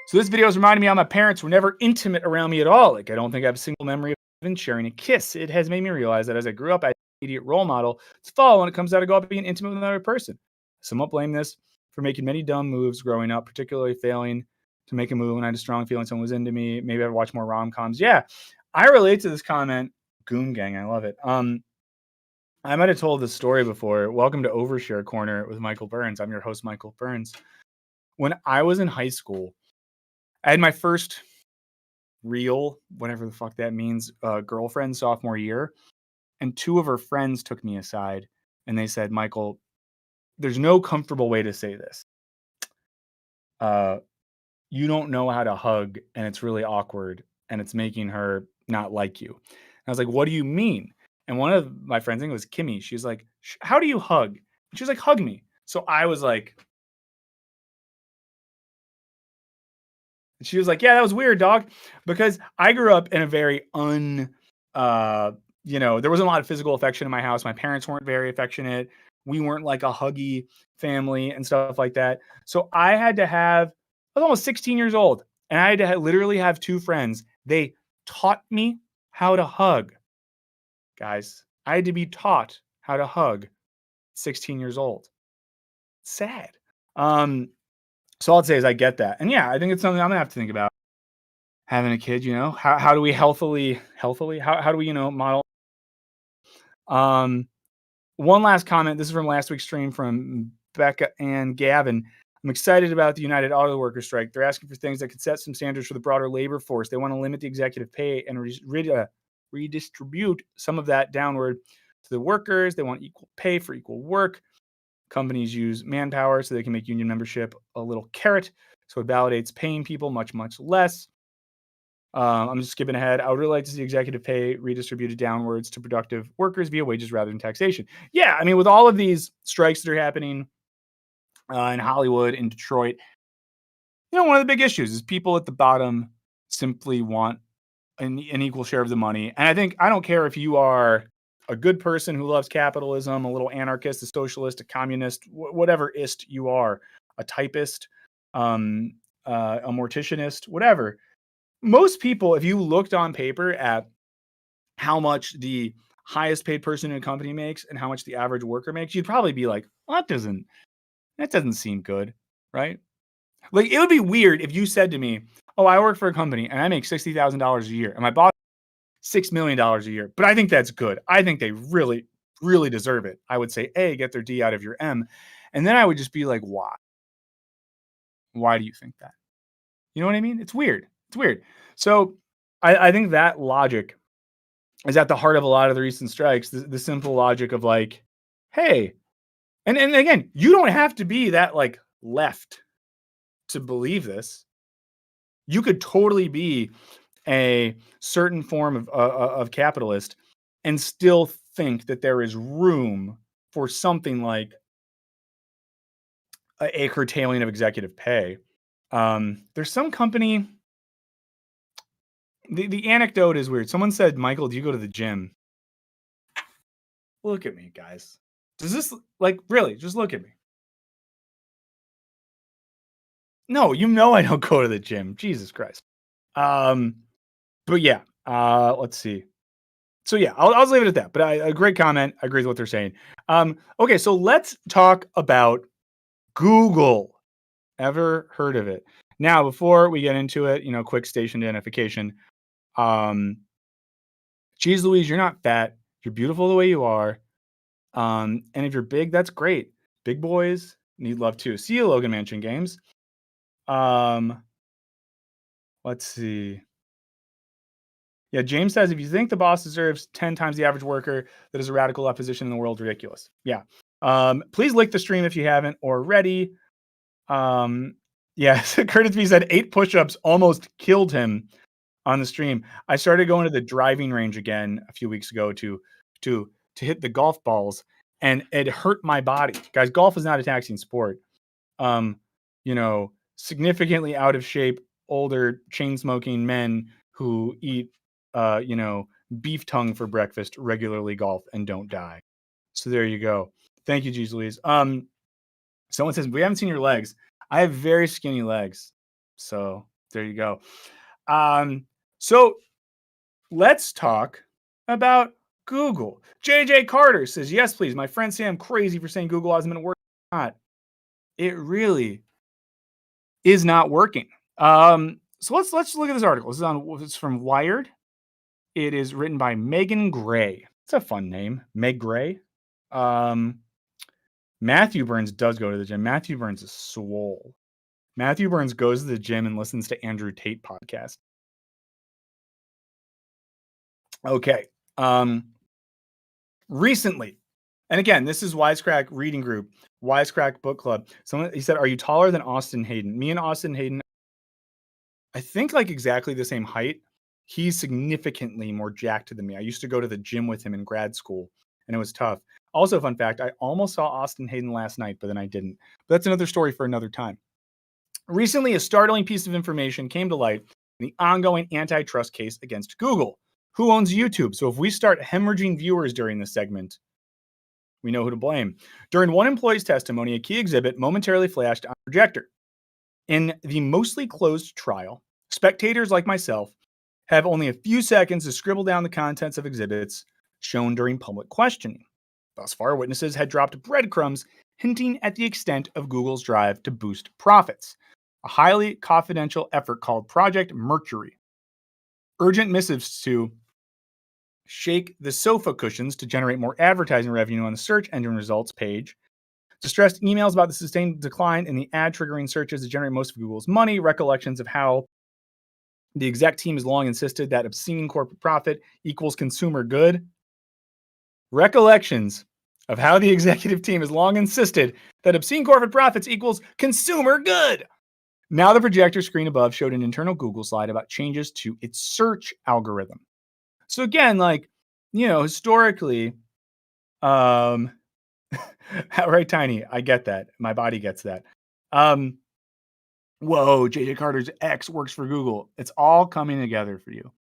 So this video is reminding me how my parents were never intimate around me at all. Like, I don't think I have a single memory of even sharing a kiss. It has made me realize that as I grew up, I immediate role model to follow when it comes out to go out being intimate with another person. Somewhat blame this for making many dumb moves growing up, particularly failing to make a move when I had a strong feeling someone was into me. Maybe I'd watch more rom-coms. Yeah, I relate to this comment. Goon Gang, I love it. I might have told this story before. Welcome to Overshare Corner with Michael Burns. I'm your host, Michael Burns. When I was in high school, I had my first real, whatever the fuck that means, girlfriend sophomore year. And two of her friends took me aside and they said, Michael, there's no comfortable way to say this. You don't know how to hug and it's really awkward and it's making her not like you. And I was like, what do you mean? And one of my friends, I think it was Kimmy, she's like, how do you hug? And she was like, hug me. So I was like, she was like, yeah, that was weird, dog. Because I grew up in a very there wasn't a lot of physical affection in my house. My parents weren't very affectionate. We weren't like a huggy family and stuff like that. So I was almost 16 years old and I had to literally have two friends. They taught me how to hug. Guys, I had to be taught how to hug 16 years old. Sad. So all I'd say is I get that. And yeah, I think it's something I'm gonna have to think about. Having a kid, how do we healthily, how do we, model? One last comment. This is from last week's stream from Becca and Gavin. I'm excited about the United Auto Workers strike. They're asking for things that could set some standards for the broader labor force. They want to limit the executive pay and redistribute some of that downward to the workers. They want equal pay for equal work. Companies use manpower so they can make union membership a little carrot. So it validates paying people much, much less. I'm just skipping ahead. I would really like to see executive pay redistributed downwards to productive workers via wages rather than taxation. Yeah, I mean, with all of these strikes that are happening in Hollywood, in Detroit, one of the big issues is people at the bottom simply want an equal share of the money. And I don't care if you are a good person who loves capitalism, a little anarchist, a socialist, a communist, whatever ist you are, a typist, a morticianist, whatever. Most people, if you looked on paper at how much the highest paid person in a company makes and how much the average worker makes, you'd probably be like, well, that doesn't seem good, right? Like, it would be weird if you said to me, oh, I work for a company and I make $60,000 a year and my boss $6 million a year, but I think that's good. I think they really, really deserve it. I would say, A, get their D out of your M. And then I would just be like, why? Why do you think that? You know what I mean? It's weird. So I think that logic is at the heart of a lot of the recent strikes. The simple logic of like, hey, and again, you don't have to be that like left to believe this. You could totally be a certain form of capitalist and still think that there is room for something like a curtailing of executive pay. There's some company. The anecdote is weird. Someone said, Michael, do you go to the gym? Look at me, guys. Does this, like, really, just look at me. No, I don't go to the gym. Jesus Christ. But yeah, let's see. So yeah, I'll just leave it at that. But a great comment. I agree with what they're saying. Okay, so let's talk about Google. Ever heard of it? Now, before we get into it, quick station identification. Geez Louise, you're not fat. You're beautiful the way you are. And if you're big, that's great. Big boys need love too. See you, Logan Mansion Games. Let's see. Yeah, James says, if you think the boss deserves 10 times the average worker, that is a radical opposition in the world. Ridiculous. Yeah. Please like the stream if you haven't already. Yeah, Curtis B said 8 push-ups almost killed him on the stream. I started going to the driving range again a few weeks ago to hit the golf balls, and it hurt my body. Guys, golf is not a taxing sport. Significantly out of shape, older chain smoking men who eat beef tongue for breakfast regularly golf and don't die. So there you go. Thank you, Jeez Louise. Someone says, we haven't seen your legs. I have very skinny legs. So there you go. So let's talk about Google. JJ Carter says, yes, please. My friend Sam crazy for saying Google hasn't been working. Not. It really is not working. So let's look at this article. It's from Wired. It is written by Megan Gray. It's a fun name, Meg Gray. Matthew Burns does go to the gym. Matthew Burns is swole. Matthew Burns goes to the gym and listens to Andrew Tate podcast. Okay. Recently, and again, this is Wisecrack Reading Group, Wisecrack Book Club. He said, "Are you taller than Austin Hayden?" Me and Austin Hayden, I think like exactly the same height. He's significantly more jacked than me. I used to go to the gym with him in grad school, and it was tough. Also, fun fact, I almost saw Austin Hayden last night, but then I didn't. But that's another story for another time. Recently, a startling piece of information came to light in the ongoing antitrust case against Google. Who owns YouTube? So if we start hemorrhaging viewers during this segment, we know who to blame. During one employee's testimony, a key exhibit momentarily flashed on a projector. In the mostly closed trial, spectators like myself have only a few seconds to scribble down the contents of exhibits shown during public questioning. Thus far, witnesses had dropped breadcrumbs hinting at the extent of Google's drive to boost profits. A highly confidential effort called Project Mercury. Urgent missives to shake the sofa cushions to generate more advertising revenue on the search engine results page. Distressed emails about the sustained decline in the ad triggering searches to generate most of Google's money. Recollections of how the exec team has long insisted that obscene corporate profit equals consumer good. Recollections of how the executive team has long insisted that obscene corporate profits equals consumer good. Now the projector screen above showed an internal Google slide about changes to its search algorithm. So again, like, historically, right, Tiny, I get that. My body gets that. Whoa, JJ Carter's ex works for Google. It's all coming together for you.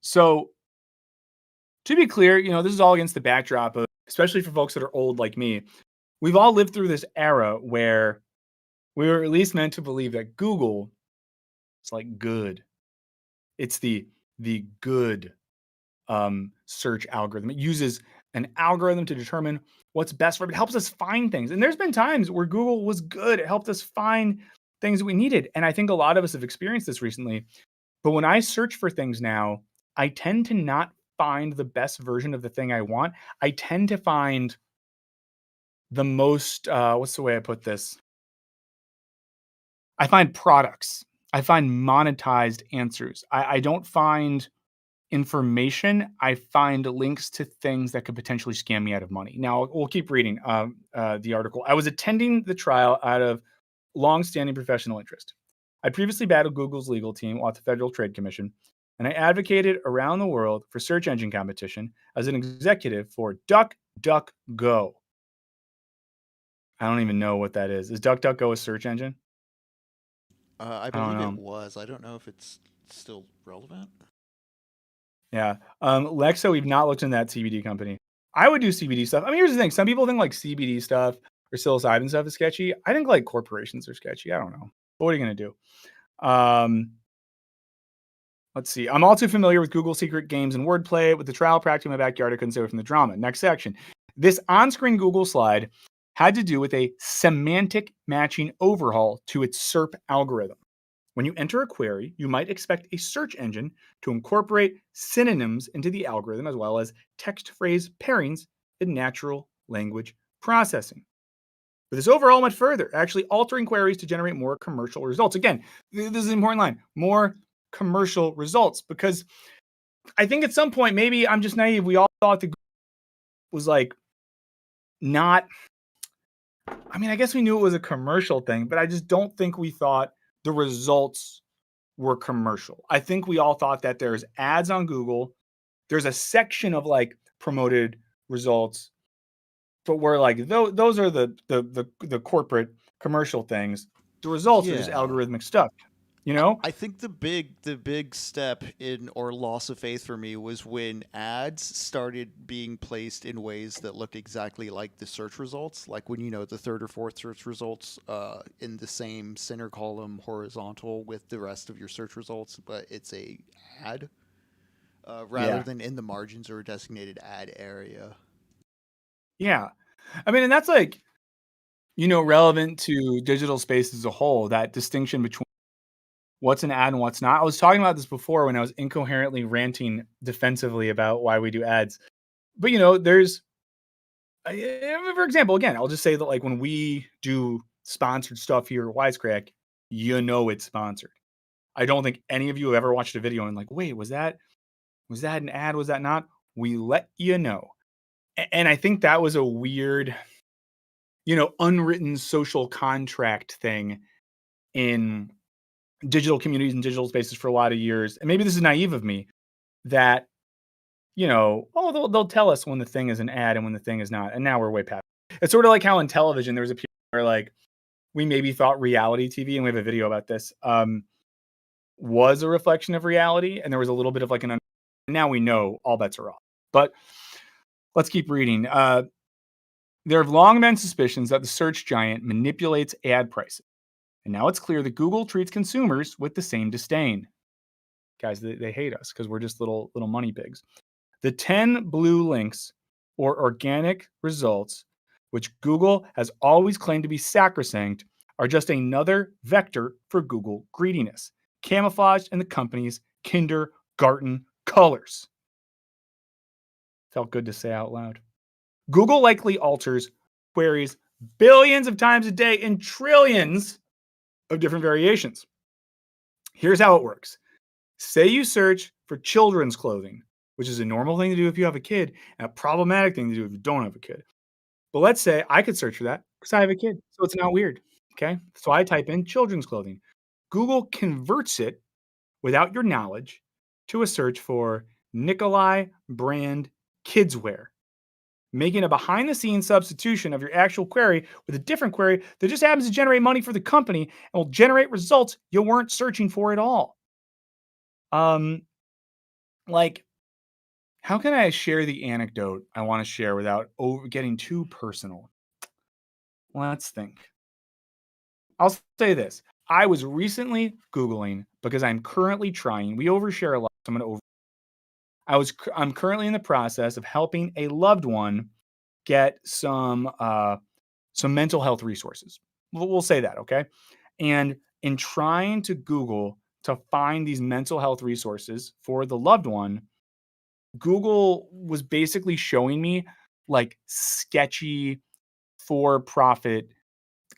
So to be clear, this is all against the backdrop of, especially for folks that are old like me, we've all lived through this era where we were at least meant to believe that Google is like good. It's the good search algorithm. It uses an algorithm to determine what's best for it. It helps us find things. And there's been times where Google was good. It helped us find things that we needed. And I think a lot of us have experienced this recently. But when I search for things now, I tend to not find the best version of the thing I want. I tend to find the most, what's the way I put this? I find products. I find monetized answers. I don't find information. I find links to things that could potentially scam me out of money. Now, we'll keep reading the article. I was attending the trial out of long-standing professional interest. I previously battled Google's legal team at the Federal Trade Commission, and I advocated around the world for search engine competition as an executive for DuckDuckGo. I don't even know what that is. Is DuckDuckGo a search engine? I believe it was. I don't know if it's still relevant. Yeah. Lexo, we've not looked in that CBD company. I would do CBD stuff. I mean, here's the thing. Some people think like CBD stuff or psilocybin stuff is sketchy. I think like corporations are sketchy. I don't know. But what are you going to do? Let's see. I'm all too familiar with Google secret games and wordplay. With the trial practice in my backyard, I couldn't stay away from the drama. Next section. This on-screen Google slide had to do with a semantic matching overhaul to its SERP algorithm. When you enter a query, you might expect a search engine to incorporate synonyms into the algorithm as well as text phrase pairings in natural language processing. But this overall went further, actually altering queries to generate more commercial results. Again, this is an important line, more commercial results, because I think at some point, maybe I'm just naive, we all thought the Google was like not, I mean, I guess we knew it was a commercial thing, but I just don't think we thought the results were commercial. I think we all thought that there's ads on Google. There's a section of like promoted results, but we're like, those are the corporate commercial things. The results are just algorithmic stuff. I think the big step in or loss of faith for me was when ads started being placed in ways that look exactly like the search results, like when the third or fourth search results in the same center column horizontal with the rest of your search results, but it's a ad. rather Yeah. than in the margins or a designated ad area. Yeah. I mean, and that's like, relevant to digital space as a whole, that distinction between what's an ad and what's not. I was talking about this before when I was incoherently ranting defensively about why we do ads. But, there's, for example, again, I'll just say that like when we do sponsored stuff here at Wisecrack, it's sponsored. I don't think any of you have ever watched a video and like, wait, was that an ad? Was that not? We let you know. And I think that was a weird, unwritten social contract thing in digital communities and digital spaces for a lot of years. And maybe this is naive of me that, they'll tell us when the thing is an ad and when the thing is not. And now we're way past. It's sort of like how in television there was a period where like we maybe thought reality TV, and we have a video about this, was a reflection of reality. And there was a little bit of like now we know all bets are off. But let's keep reading. There have long been suspicions that the search giant manipulates ad prices. And now it's clear that Google treats consumers with the same disdain. Guys, they hate us because we're just little money pigs. The 10 blue links or organic results, which Google has always claimed to be sacrosanct, are just another vector for Google greediness, camouflaged in the company's kindergarten colors. Felt good to say out loud. Google likely alters queries billions of times a day in trillions of different variations. Here's how it works. Say you search for children's clothing, which is a normal thing to do if you have a kid, and a problematic thing to do if you don't have a kid. But let's say I could search for that because I have a kid, so it's not weird. Okay. So I type in children's clothing. Google converts it without your knowledge to a search for Nikolai brand kids wear, making a behind the scenes substitution of your actual query with a different query that just happens to generate money for the company and will generate results you weren't searching for at all. Like, how can I share the anecdote I want to share without getting too personal? Let's think. I'll say this. I was recently Googling because I'm currently trying. We overshare a lot. So I'm going to I'm currently in the process of helping a loved one get some mental health resources. We'll say that, okay? And in trying to Google to find these mental health resources for the loved one, Google was basically showing me like sketchy for-profit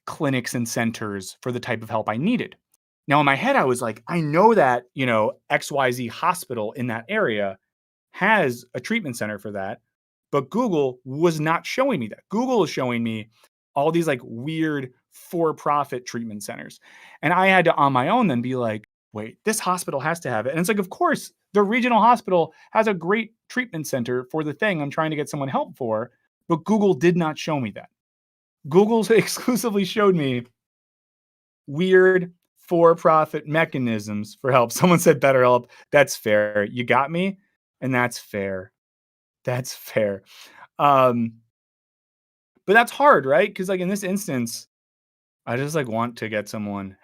clinics and centers for the type of help I needed. Now in my head, I was like, I know that, XYZ hospital in that area has a treatment center for that, but Google was not showing me that. Google is showing me all these like weird for-profit treatment centers. And I had to on my own then be like, wait, this hospital has to have it. And it's like, of course, the regional hospital has a great treatment center for the thing I'm trying to get someone help for, but Google did not show me that. Google exclusively showed me weird for-profit mechanisms for help. Someone said better help. That's fair. You got me? And that's fair. That's fair. But that's hard, right? Because like in this instance, I just like want to get someone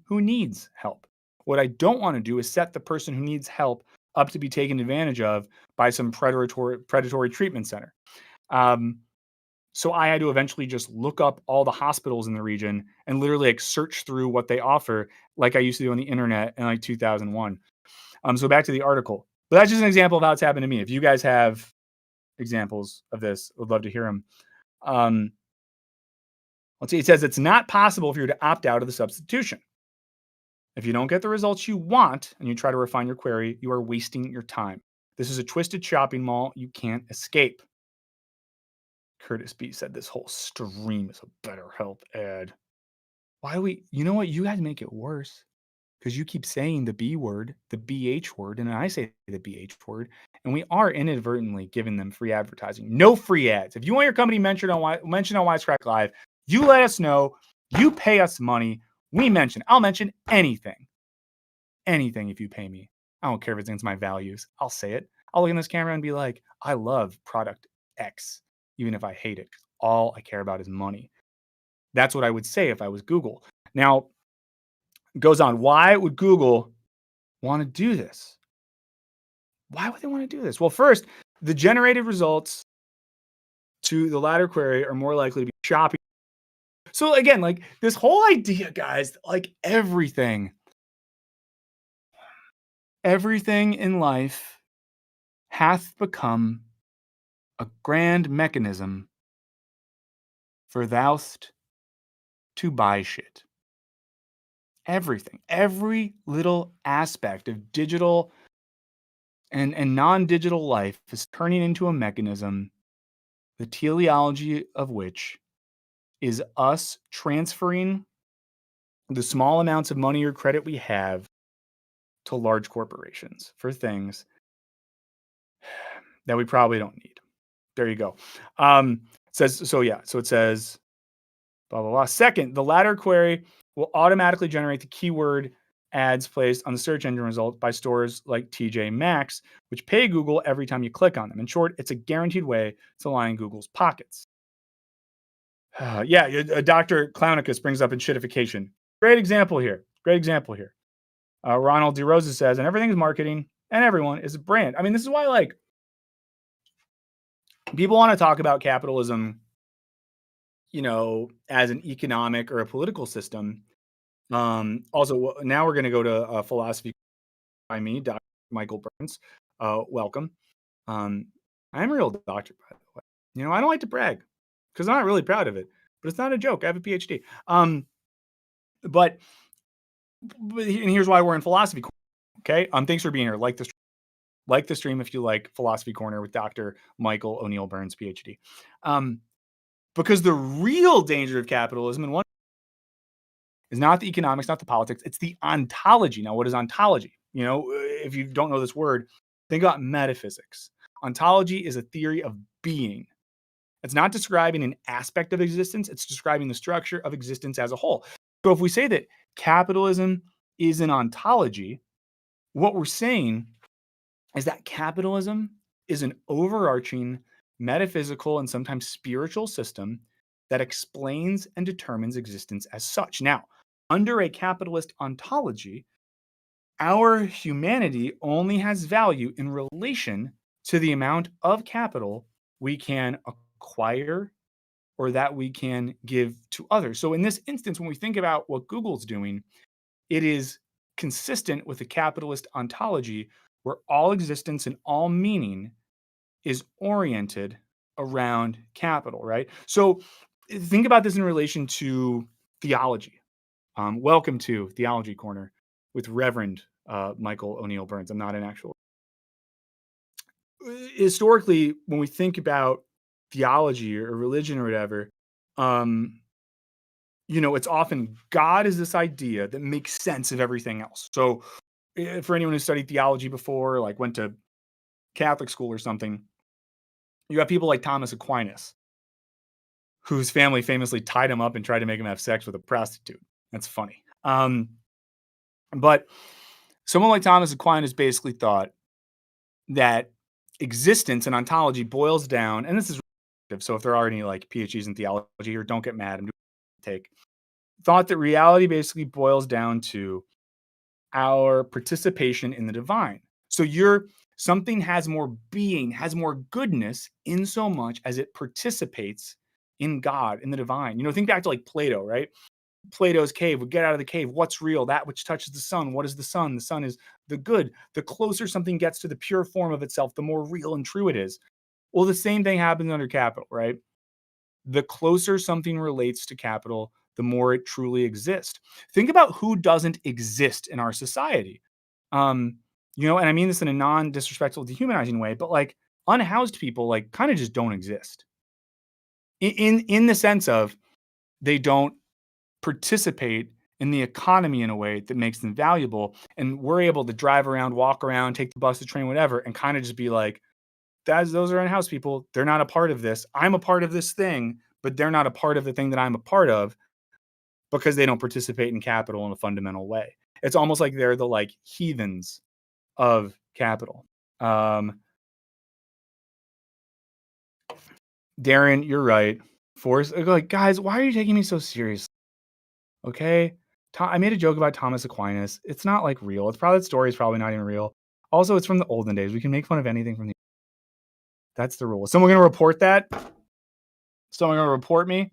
who needs help. What I don't want to do is set the person who needs help up to be taken advantage of by some predatory treatment center. So I had to eventually just look up all the hospitals in the region and literally like search through what they offer, like I used to do on the internet in like 2001. So back to the article. But that's just an example of how it's happened to me. If you guys have examples of this, would love to hear them. Let's see. It says it's not possible for you to opt out of the substitution. If you don't get the results you want and you try to refine your query, you are wasting your time. This is a twisted shopping mall you can't escape. Curtis B said this whole stream is a BetterHelp ad. Why do we, you know what? You guys make it worse because you keep saying the B word, the BH word, and I say the BH word, and we are inadvertently giving them free advertising. No free ads. If you want your company mentioned on Wisecrack Live, you let us know. You pay us money. We mention. I'll mention anything. Anything if you pay me. I don't care if it's against my values. I'll say it. I'll look in this camera and be like, I love product X, even if I hate it. All I care about is money. That's what I would say if I was Google. Now, it goes on. Why would Google want to do this? Why would they want to do this? Well, first, the generated results to the latter query are more likely to be choppy. So again, like this whole idea, guys, like everything in life hath become a grand mechanism for thou'st to buy shit. Everything, every little aspect of digital and non-digital life is turning into a mechanism, the teleology of which is us transferring the small amounts of money or credit we have to large corporations for things that we probably don't need. There you go. So it says blah, blah, blah. Second, the latter query will automatically generate the keyword ads placed on the search engine result by stores like TJ Maxx, which pay Google every time you click on them. In short, it's a guaranteed way to line Google's pockets. Dr. Clownicus brings up in shittification. Great example here. Ronald DeRosa says, and everything is marketing and everyone is a brand. I mean, this is why like people want to talk about capitalism, as an economic or a political system. Also, now we're going to go to philosophy by me, Dr. Michael Burns. Welcome. I'm a real doctor, by the way. I don't like to brag because I'm not really proud of it, but it's not a joke. I have a PhD. But and here's why we're in philosophy. Okay. Thanks for being here. Like the stream if you like Philosophy Corner with Dr. Michael O'Neill Burns, PhD. Because the real danger of capitalism, and one is not the economics, not the politics, it's the ontology. Now, what is ontology? If you don't know this word, think about metaphysics. Ontology is a theory of being. It's not describing an aspect of existence, it's describing the structure of existence as a whole. So if we say that capitalism is an ontology, what we're saying is that capitalism is an overarching metaphysical and sometimes spiritual system that explains and determines existence as such. Now, under a capitalist ontology, our humanity only has value in relation to the amount of capital we can acquire or that we can give to others. So in this instance, when we think about what Google's doing, it is consistent with a capitalist ontology where all existence and all meaning is oriented around capital, right? So think about this in relation to theology. Welcome to Theology Corner with Reverend Michael O'Neill Burns. I'm not an actual. Historically, when we think about theology or religion or whatever, it's often God is this idea that makes sense of everything else. So for anyone who studied theology before, like went to Catholic school or something, you have people like Thomas Aquinas, whose family famously tied him up and tried to make him have sex with a prostitute. That's funny. But someone like Thomas Aquinas basically thought that existence and ontology boils down, and this is relative, so if there are any like PhDs in theology here, don't get mad. I'm doing take. Thought that reality basically boils down to our participation in the divine. So something has more being, has more goodness in so much as it participates in God, in the divine. Think back to like Plato, right? Plato's cave, we get out of the cave. What's real? That which touches the sun. What is the sun? The sun is the good. The closer something gets to the pure form of itself, the more real and true it is. Well, the same thing happens under capital, right? The closer something relates to capital, the more it truly exists. Think about who doesn't exist in our society. And I mean this in a non-disrespectful, dehumanizing way, but like unhoused people, like kind of just don't exist. In the sense of they don't participate in the economy in a way that makes them valuable. And we're able to drive around, walk around, take the bus, the train, whatever, and kind of just be like, those are unhoused people. They're not a part of this. I'm a part of this thing, but they're not a part of the thing that I'm a part of because they don't participate in capital in a fundamental way. It's almost like they're the like heathens of capital. Darren, you're right. Like, guys, why are you taking me so seriously? Okay. I made a joke about Thomas Aquinas. It's not like real. That story is probably not even real. Also, it's from the olden days. We can make fun of anything from the. That's the rule. Is someone gonna report that? Someone gonna report me?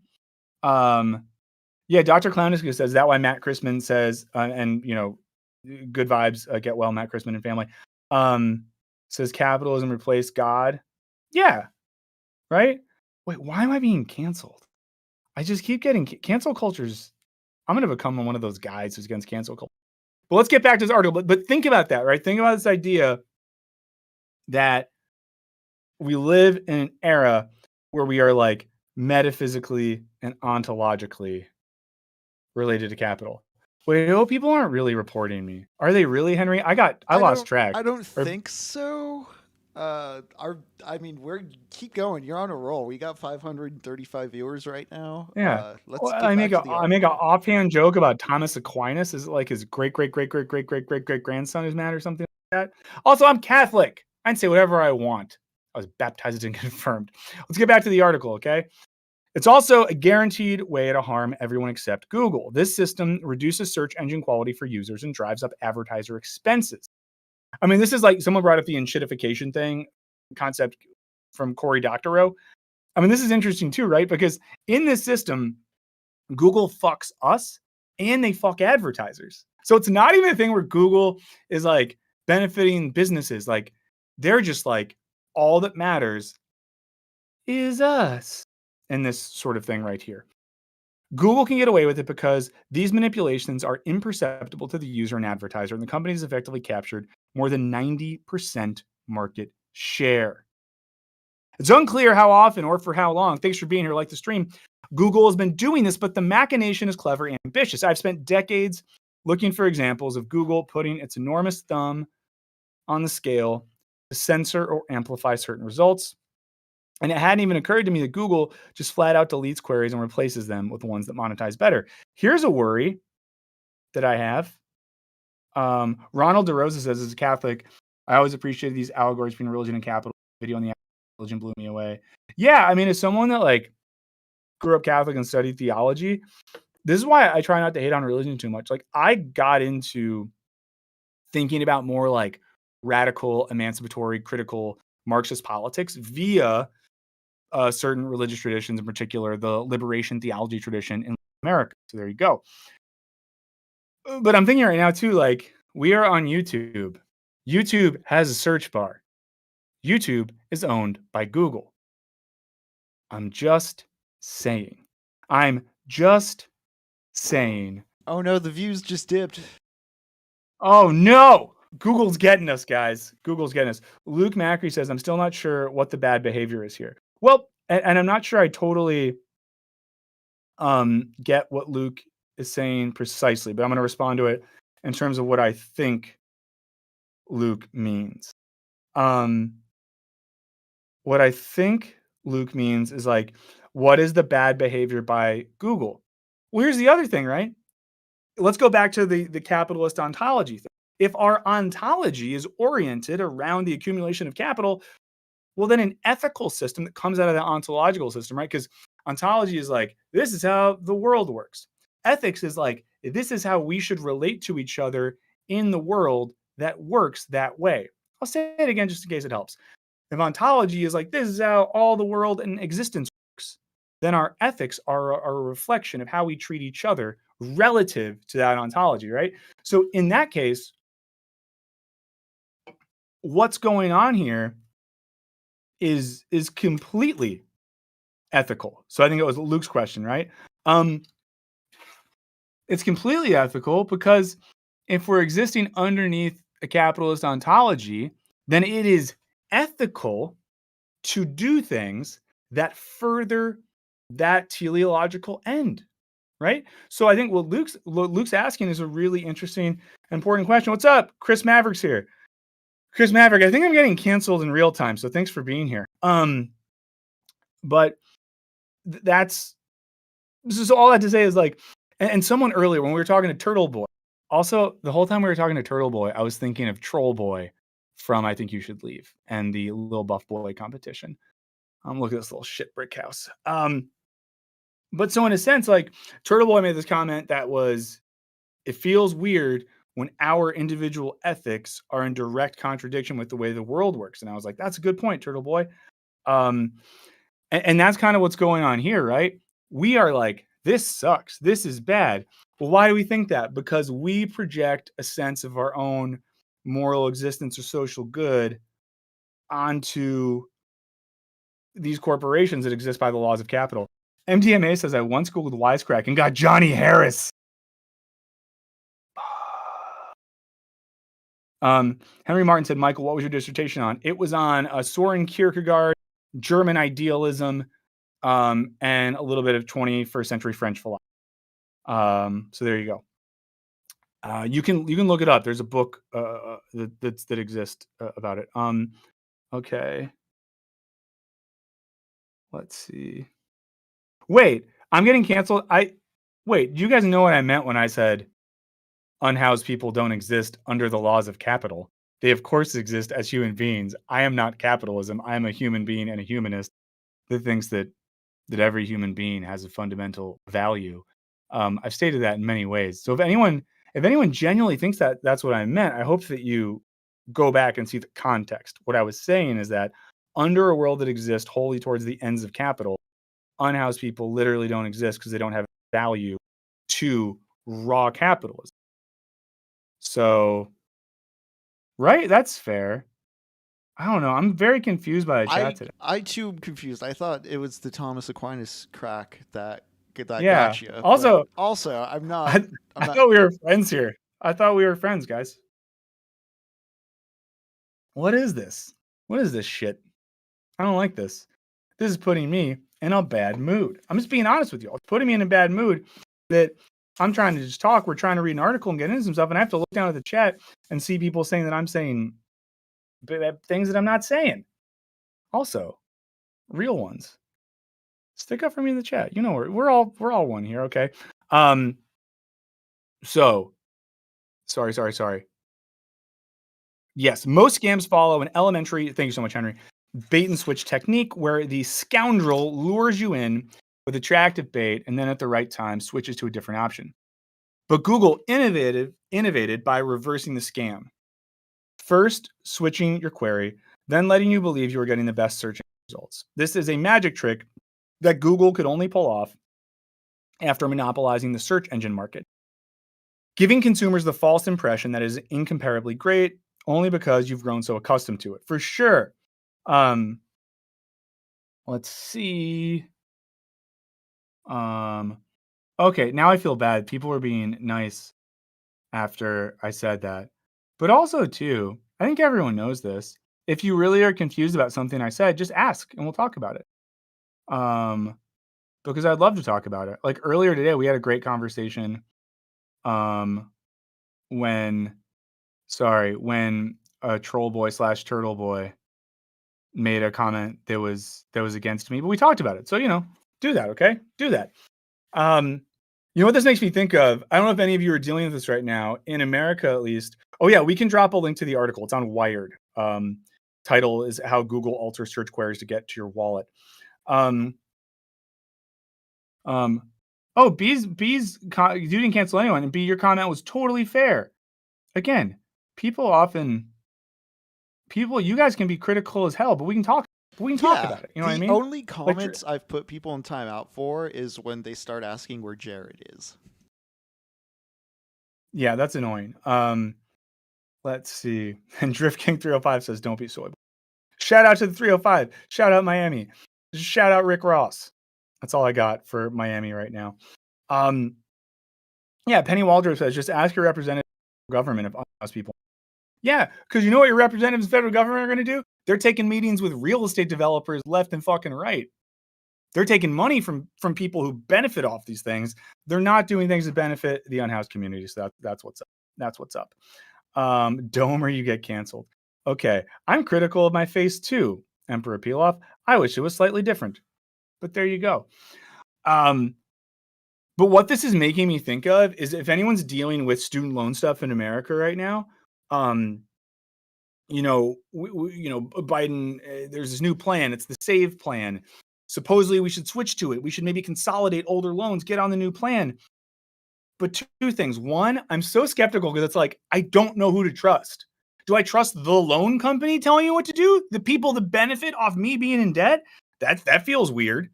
Yeah, Dr. Clownisk says that why Matt Christman says, and good vibes, get well, Matt Christman and family. Says capitalism replaced God. Yeah, right. Wait, why am I being canceled? I just keep getting cancel cultures. I'm gonna become one of those guys who's against cancel culture. But let's get back to this article. But think about that, right? Think about this idea that we live in an era where we are like metaphysically and ontologically related to capital. Wait, oh, people aren't really reporting me. Are they really, Henry? I lost track. I don't think so. We're keep going. You're on a roll. We got 535 viewers right now. Yeah. Let's Well, get back to the I make an article. offhand joke about Thomas Aquinas. Is it like his great grandson is mad or something like that? Also, I'm Catholic. I can say whatever I want. I was baptized and confirmed. Let's get back to the article, okay? It's also a guaranteed way to harm everyone except Google. This system reduces search engine quality for users and drives up advertiser expenses. I mean, this is like someone brought up the shittification thing concept from Cory Doctorow. I mean, this is interesting too, right? Because in this system, Google fucks us and they fuck advertisers. So it's not even a thing where Google is like benefiting businesses. Like they're just like, all that matters is us in this sort of thing right here. Google can get away with it because these manipulations are imperceptible to the user and advertiser, and the company has effectively captured more than 90% market share. It's unclear how often or for how long. Thanks for being here. Like the stream. Google has been doing this, but the machination is clever and ambitious. I've spent decades looking for examples of Google putting its enormous thumb on the scale to censor or amplify certain results. And it hadn't even occurred to me that Google just flat out deletes queries and replaces them with ones that monetize better. Here's a worry that I have. Ronald DeRosa says, as a Catholic, I always appreciated these allegories between religion and capital. Video on the religion blew me away. Yeah, I mean, as someone that like grew up Catholic and studied theology, this is why I try not to hate on religion too much. Like I got into thinking about more like radical, emancipatory, critical Marxist politics via certain religious traditions, in particular the liberation theology tradition in America. So there you go. But I'm thinking right now too, like we are on YouTube. YouTube has a search bar. YouTube is owned by Google. I'm just saying. I'm just saying. Oh no, the views just dipped. Oh no! Google's getting us, guys. Google's getting us. Luke Macri says, I'm still not sure what the bad behavior is here. Well, and I'm not sure I totally get what Luke is saying precisely, but I'm going to respond to it in terms of what I think Luke means. What I think Luke means is like, what is the bad behavior by Google? Well, here's the other thing, right? Let's go back to the capitalist ontology thing. If our ontology is oriented around the accumulation of capital, well, then an ethical system that comes out of the ontological system, right? Because ontology is like, this is how the world works. Ethics is like, this is how we should relate to each other in the world that works that way. I'll say it again just in case it helps. If ontology is like, this is how all the world and existence works, then our ethics are a reflection of how we treat each other relative to that ontology, right? So in that case, what's going on here is completely ethical. So I think it was Luke's question, right? It's completely ethical because if we're existing underneath a capitalist ontology, then it is ethical to do things that further that teleological end, right? So I think what Luke's asking is a really interesting, important question. What's up? Chris Maverick's here. Chris Maverick, I think I'm getting canceled in real time, so thanks for being here. But this is all I have to say is like, and someone earlier when we were talking to Turtle Boy, also the whole time we were talking to Turtle Boy, I was thinking of Troll Boy from I Think You Should Leave and the Little Buff Boy competition. Look at this little shit brick house. But so in a sense, like Turtle Boy made this comment that was, it feels weird when our individual ethics are in direct contradiction with the way the world works. And I was like, that's a good point, Turtle Boy. And that's kind of what's going on here, right? We are like, this sucks. This is bad. Well, why do we think that? Because we project a sense of our own moral existence or social good onto these corporations that exist by the laws of capital. MDMA says, I once Googled Wisecrack and got Johnny Harris. Henry Martin said, Michael, what was your dissertation on? It was on Soren Kierkegaard, German idealism, and a little bit of 21st century French philosophy. So there you go. You can look it up. There's a book that exists about it. Okay. Let's see. Wait, I'm getting canceled. Wait, do you guys know what I meant when I said unhoused people don't exist under the laws of capital? They of course exist as human beings. I am not capitalism. I am a human being and a humanist that thinks that every human being has a fundamental value. I've stated that in many ways. So if anyone genuinely thinks that that's what I meant, I hope that you go back and see the context. What I was saying is that under a world that exists wholly towards the ends of capital, unhoused people literally don't exist because they don't have value to raw capitalism. So, right? That's fair. I don't know. I'm very confused by the chat today. I too am confused. I thought it was the Thomas Aquinas crack that Yeah. got you. Also, I'm not. I thought we were friends here. I thought we were friends, guys. What is this? What is this shit? I don't like this. This is putting me in a bad mood. I'm just being honest with you. It's putting me in a bad mood that I'm trying to just talk. We're trying to read an article and get into some stuff, and I have to look down at the chat and see people saying that I'm saying things that I'm not saying. Also, real ones. Stick up for me in the chat. You know, we're all one here, okay? So, sorry. Yes, most scams follow an elementary, thank you so much, Henry, bait and switch technique where the scoundrel lures you in with attractive bait and then at the right time switches to a different option. But Google innovated by reversing the scam. First, switching your query, then letting you believe you were getting the best search results. This is a magic trick that Google could only pull off after monopolizing the search engine market, giving consumers the false impression that it is incomparably great only because you've grown so accustomed to it. For sure. Let's see. Okay, now I feel bad. People were being nice after I said that. But also, too, I think everyone knows this. If you really are confused about something I said, just ask and we'll talk about it. Because I'd love to talk about it. Like earlier today, we had a great conversation. When a troll boy / turtle boy made a comment that was against me, but we talked about it. So, do that. Okay. Do that. You know what this makes me think of? I don't know if any of you are dealing with this right now in America, at least. Oh yeah. We can drop a link to the article. It's on Wired. Title is How Google Alters Search Queries to Get to Your Wallet. Oh, B's, you didn't cancel anyone, and B, your comment was totally fair. Again, you guys can be critical as hell, but we can talk. About it. You know what I mean? The only comments I've put people in timeout for is when they start asking where Jared is. Yeah, that's annoying. Let's see. And Drift King 305 says, "Don't be soy." Shout out to the 305. Shout out Miami. Shout out Rick Ross. That's all I got for Miami right now. Yeah, Penny Waldrop says, just ask your representative government if unhoused people. Yeah, because you know what your representatives in federal government are going to do? They're taking meetings with real estate developers left and fucking right. They're taking money from people who benefit off these things. They're not doing things that benefit the unhoused community. So that's what's up. That's what's up. Domer, you get canceled. Okay, I'm critical of my face too. Emperor Peel Off. I wish it was slightly different. But there you go. But what this is making me think of is if anyone's dealing with student loan stuff in America right now, Biden, there's this new plan. It's the SAVE plan. Supposedly we should switch to it. We should maybe consolidate older loans, get on the new plan. But two things. One, I'm so skeptical because it's like, I don't know who to trust. Do I trust the loan company telling you what to do? The people that benefit off me being in debt? That feels weird.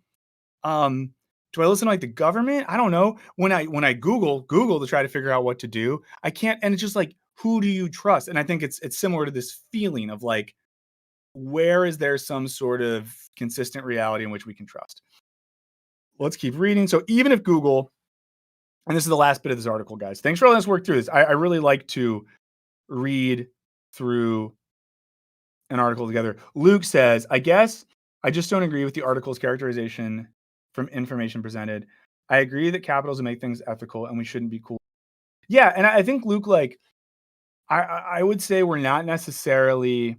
Do I listen to like the government? I don't know. When I Google to try to figure out what to do, I can't. And it's just like, who do you trust? And I think it's similar to this feeling of like, where is there some sort of consistent reality in which we can trust? Let's keep reading. So even if Google, and this is the last bit of this article, guys. Thanks for letting us work through this. I really like to read through an article together. Luke says, I guess I just don't agree with the article's characterization from information presented. I agree that capitalism make things ethical and we shouldn't be cool. Yeah, and I think Luke, like, I would say we're not necessarily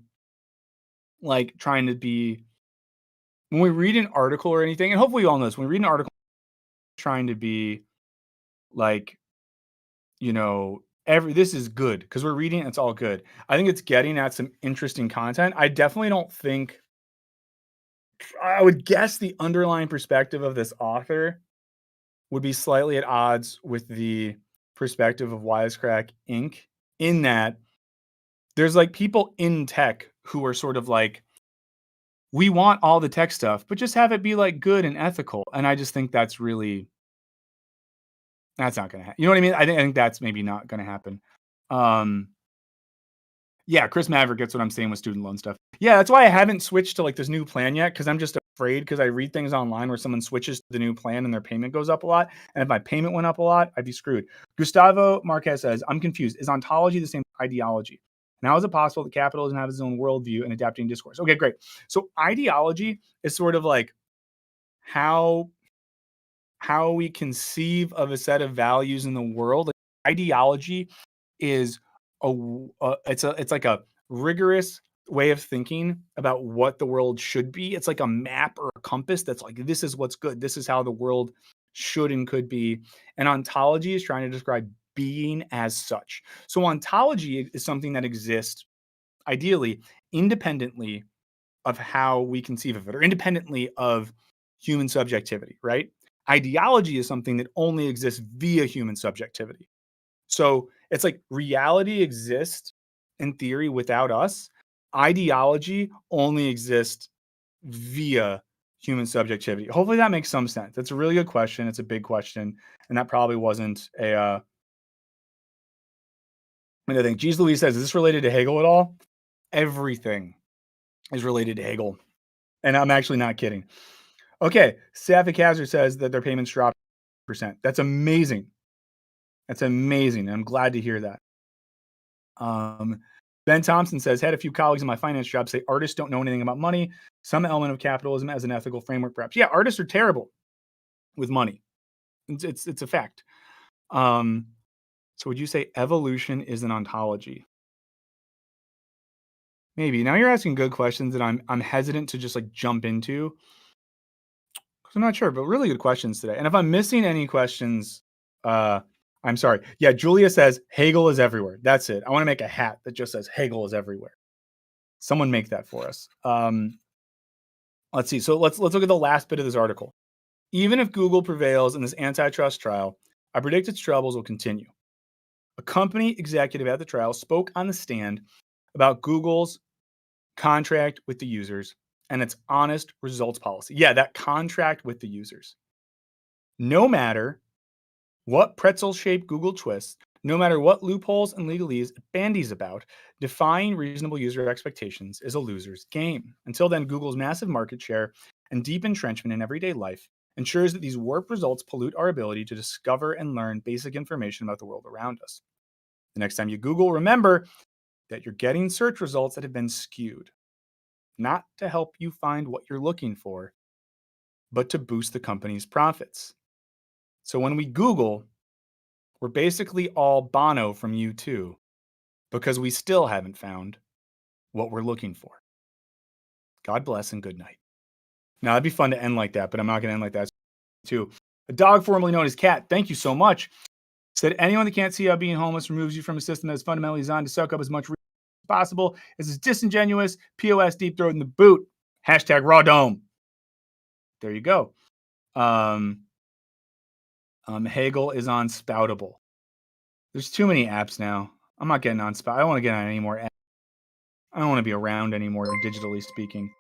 like trying to be when we read an article or anything, and hopefully you all know this, when we read an article trying to be like, this is good because we're reading it, it's all good. I think it's getting at some interesting content. I definitely don't think I would guess the underlying perspective of this author would be slightly at odds with the perspective of Wisecrack Inc. in that there's like people in tech who are sort of like, we want all the tech stuff, but just have it be like good and ethical. And I just think that's not going to happen. You know what I mean? I think that's maybe not going to happen. Yeah, Chris Maverick gets what I'm saying with student loan stuff. Yeah, that's why I haven't switched to like this new plan yet, because I'm just afraid, because I read things online where someone switches to the new plan and their payment goes up a lot. And if my payment went up a lot, I'd be screwed. Gustavo Marquez says, I'm confused. Is ontology the same ideology? And how is it possible that capitalism has its own worldview and adapting discourse? Okay, great. So ideology is sort of like how we conceive of a set of values in the world. Like, ideology is it's like a rigorous way of thinking about what the world should be. It's like a map or a compass that's like, this is what's good. This is how the world should and could be. And ontology is trying to describe being as such. So ontology is something that exists ideally independently of how we conceive of it, or independently of human subjectivity, right? Ideology is something that only exists via human subjectivity. So it's like reality exists in theory without us. Ideology only exists via human subjectivity. Hopefully that makes some sense. That's a really good question. It's a big question. And that probably wasn't I think Jeez Louise says, is this related to Hegel at all? Everything is related to Hegel. And I'm actually not kidding. Okay. Sapphic Hazard says that their payments dropped %. That's amazing. That's amazing. I'm glad to hear that. Ben Thompson says, had a few colleagues in my finance job say artists don't know anything about money, some element of capitalism as an ethical framework, perhaps. Yeah, artists are terrible with money. It's a fact. So would you say evolution is an ontology? Maybe. Now you're asking good questions that I'm hesitant to just like jump into, because I'm not sure, but really good questions today. And if I'm missing any questions, I'm sorry. Yeah, Julia says Hegel is everywhere. That's it. I want to make a hat that just says Hegel is everywhere. Someone make that for us. Let's see. So let's look at the last bit of this article. Even if Google prevails in this antitrust trial, I predict its troubles will continue. A company executive at the trial spoke on the stand about Google's contract with the users and its honest results policy. Yeah, that contract with the users. No matter what pretzel-shaped Google twists, no matter what loopholes and legalese it bandies about, defying reasonable user expectations is a loser's game. Until then, Google's massive market share and deep entrenchment in everyday life ensures that these warped results pollute our ability to discover and learn basic information about the world around us. The next time you Google, remember that you're getting search results that have been skewed, not to help you find what you're looking for, but to boost the company's profits. So when we Google, we're basically all Bono from U2 because we still haven't found what we're looking for. God bless and good night. Now, it'd be fun to end like that, but I'm not going to end like that too. A dog formerly known as Cat, thank you so much, said anyone that can't see how being homeless removes you from a system that is fundamentally designed to suck up as much as possible is disingenuous, POS deep throat in the boot. Hashtag raw dome. There you go. Hegel is on Spoutable. There's too many apps now. I'm not getting on Spout. I don't want to get on any more apps. I don't want to be around anymore, digitally speaking.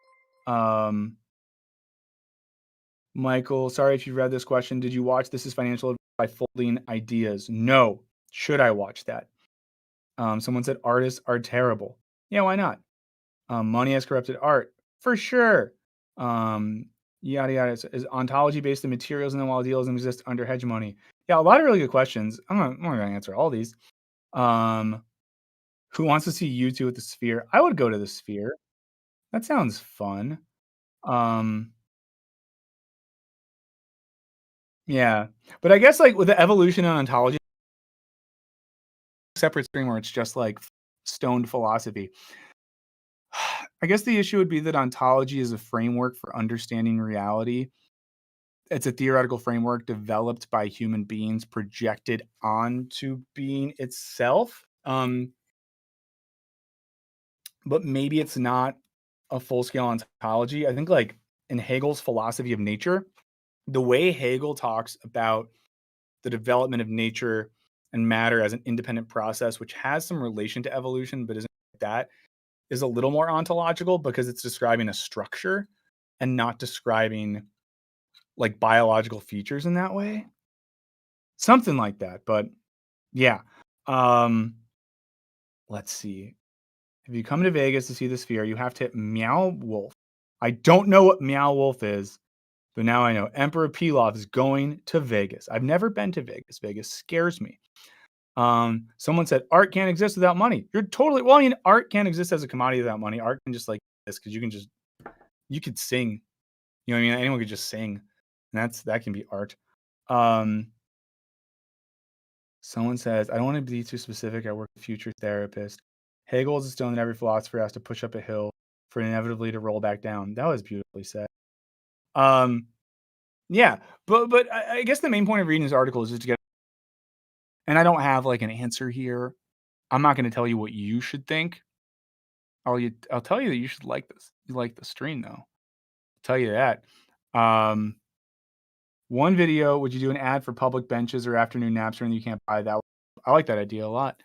Michael, sorry if you read this question. Did you watch This is Financial Advice by Folding Ideas? No. Should I watch that? Someone said artists are terrible. Yeah, why not? Money has corrupted art. For sure. Yada yada. Is ontology based in materials and then while idealism exists under hegemony? Yeah, a lot of really good questions. I'm not going to answer all these. Who wants to see you two at the Sphere? I would go to the Sphere. That sounds fun. Yeah. But I guess like with the evolution and ontology, separate stream where it's just like stoned philosophy. I guess the issue would be that ontology is a framework for understanding reality. It's a theoretical framework developed by human beings projected onto being itself. But maybe it's not a full-scale ontology. I think like in Hegel's philosophy of nature, the way Hegel talks about the development of nature and matter as an independent process, which has some relation to evolution, but isn't like that, is a little more ontological because it's describing a structure and not describing like biological features in that way. Something like that. But yeah. Let's see. If you come to Vegas to see the Sphere, you have to hit Meow Wolf. I don't know what Meow Wolf is, but now I know. Emperor Pilaf is going to Vegas. I've never been to Vegas. Vegas scares me. Someone said art can't exist without money. You're totally well. I mean, art can't exist as a commodity without money. Art can just like this because you could sing. You know what I mean? Anyone could just sing, and that can be art. Someone says, I don't want to be too specific. I work with a future therapist. Hegel is a stone that every philosopher has to push up a hill for inevitably to roll back down. That was beautifully said. Yeah, but I guess the main point of reading this article is just to get, and I don't have like an answer here. I'm not going to tell you what you should think. I'll tell you that you should like this. You like the stream though. I'll tell you that. One video, would you do an ad for public benches or afternoon naps or anything you can't buy? That I like that idea a lot.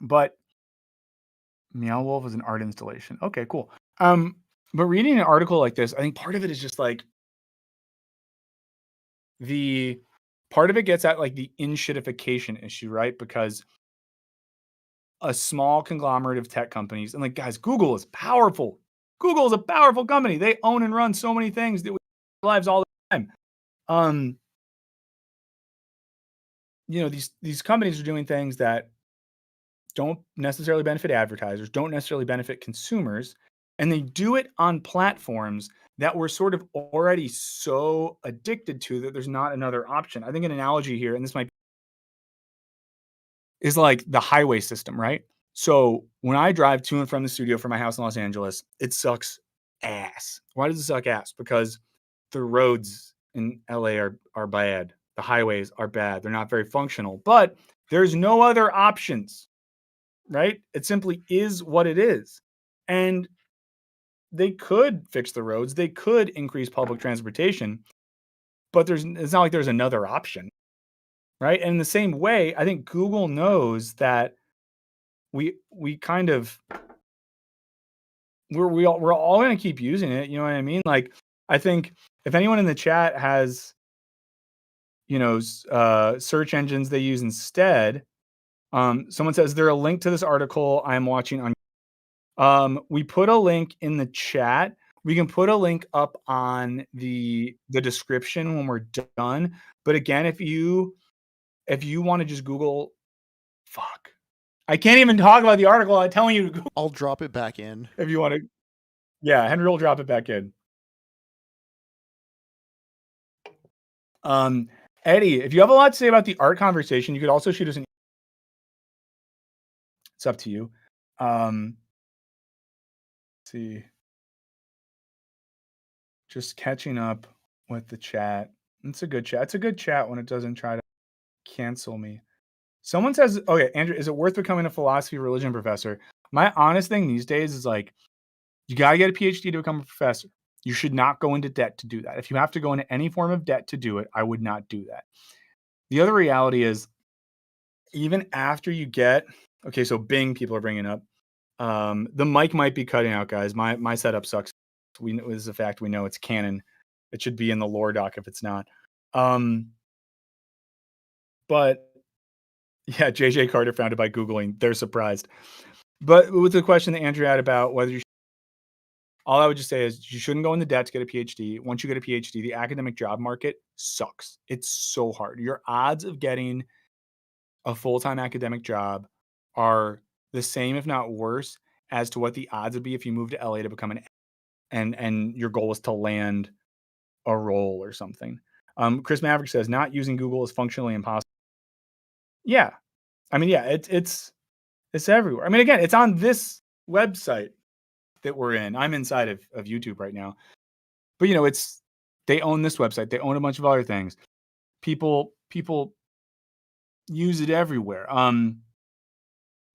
But Meow Wolf is an art installation. Okay, cool. But reading an article like this, I think part of it is just like part of it gets at like the shittification issue, right? Because a small conglomerate of tech companies, and like guys, Google is powerful. Google is a powerful company. They own and run so many things that we lives all the time. You know, these companies are doing things that don't necessarily benefit advertisers, don't necessarily benefit consumers, and they do it on platforms that we're sort of already so addicted to that there's not another option. I think an analogy here, and this might is like the highway system, right? So when I drive to and from the studio from my house in Los Angeles, it sucks ass. Why does it suck ass? Because the roads in LA are bad. The highways are bad. They're not very functional, but there's no other options, right? It simply is what it is. And they could fix the roads. They could increase public transportation, but it's not like there's another option, right? And in the same way, I think Google knows that we're all going to keep using it. You know what I mean? Like, I think if anyone in the chat has, search engines they use instead, someone says there a link to this article I'm watching on. We put a link in the chat. We can put a link up on the description when we're done. But again, if you want to just Google, I can't even talk about the article. I'm telling you to Google. I'll drop it back in. If you want to. Yeah, Henry will drop it back in. Eddie, if you have a lot to say about the art conversation, you could also shoot us an. It's up to you. Let's see. Just catching up with the chat. It's a good chat. It's a good chat when it doesn't try to cancel me. Someone says, okay, Andrew, is it worth becoming a philosophy or religion professor? My honest thing these days is like, you got to get a PhD to become a professor. You should not go into debt to do that. If you have to go into any form of debt to do it, I would not do that. The other reality is, even after you get, okay, so Bing, people are bringing up, the mic might be cutting out, guys. My setup sucks. We know, this is a fact. We know it's canon. It should be in the lore doc if it's not. But yeah, JJ Carter found it by Googling. They're surprised. But with the question that Andrew had about whether you should, all I would just say is you shouldn't go into debt to get a PhD. Once you get a PhD, the academic job market sucks. It's so hard. Your odds of getting a full-time academic job are the same, if not worse, as to what the odds would be if you moved to LA to become and your goal was to land a role or something. Chris Maverick says not using Google is functionally impossible. Yeah. I mean, yeah, it's everywhere. I mean, again, it's on this website that we're in. I'm inside of YouTube right now. But they own this website. They own a bunch of other things. People use it everywhere.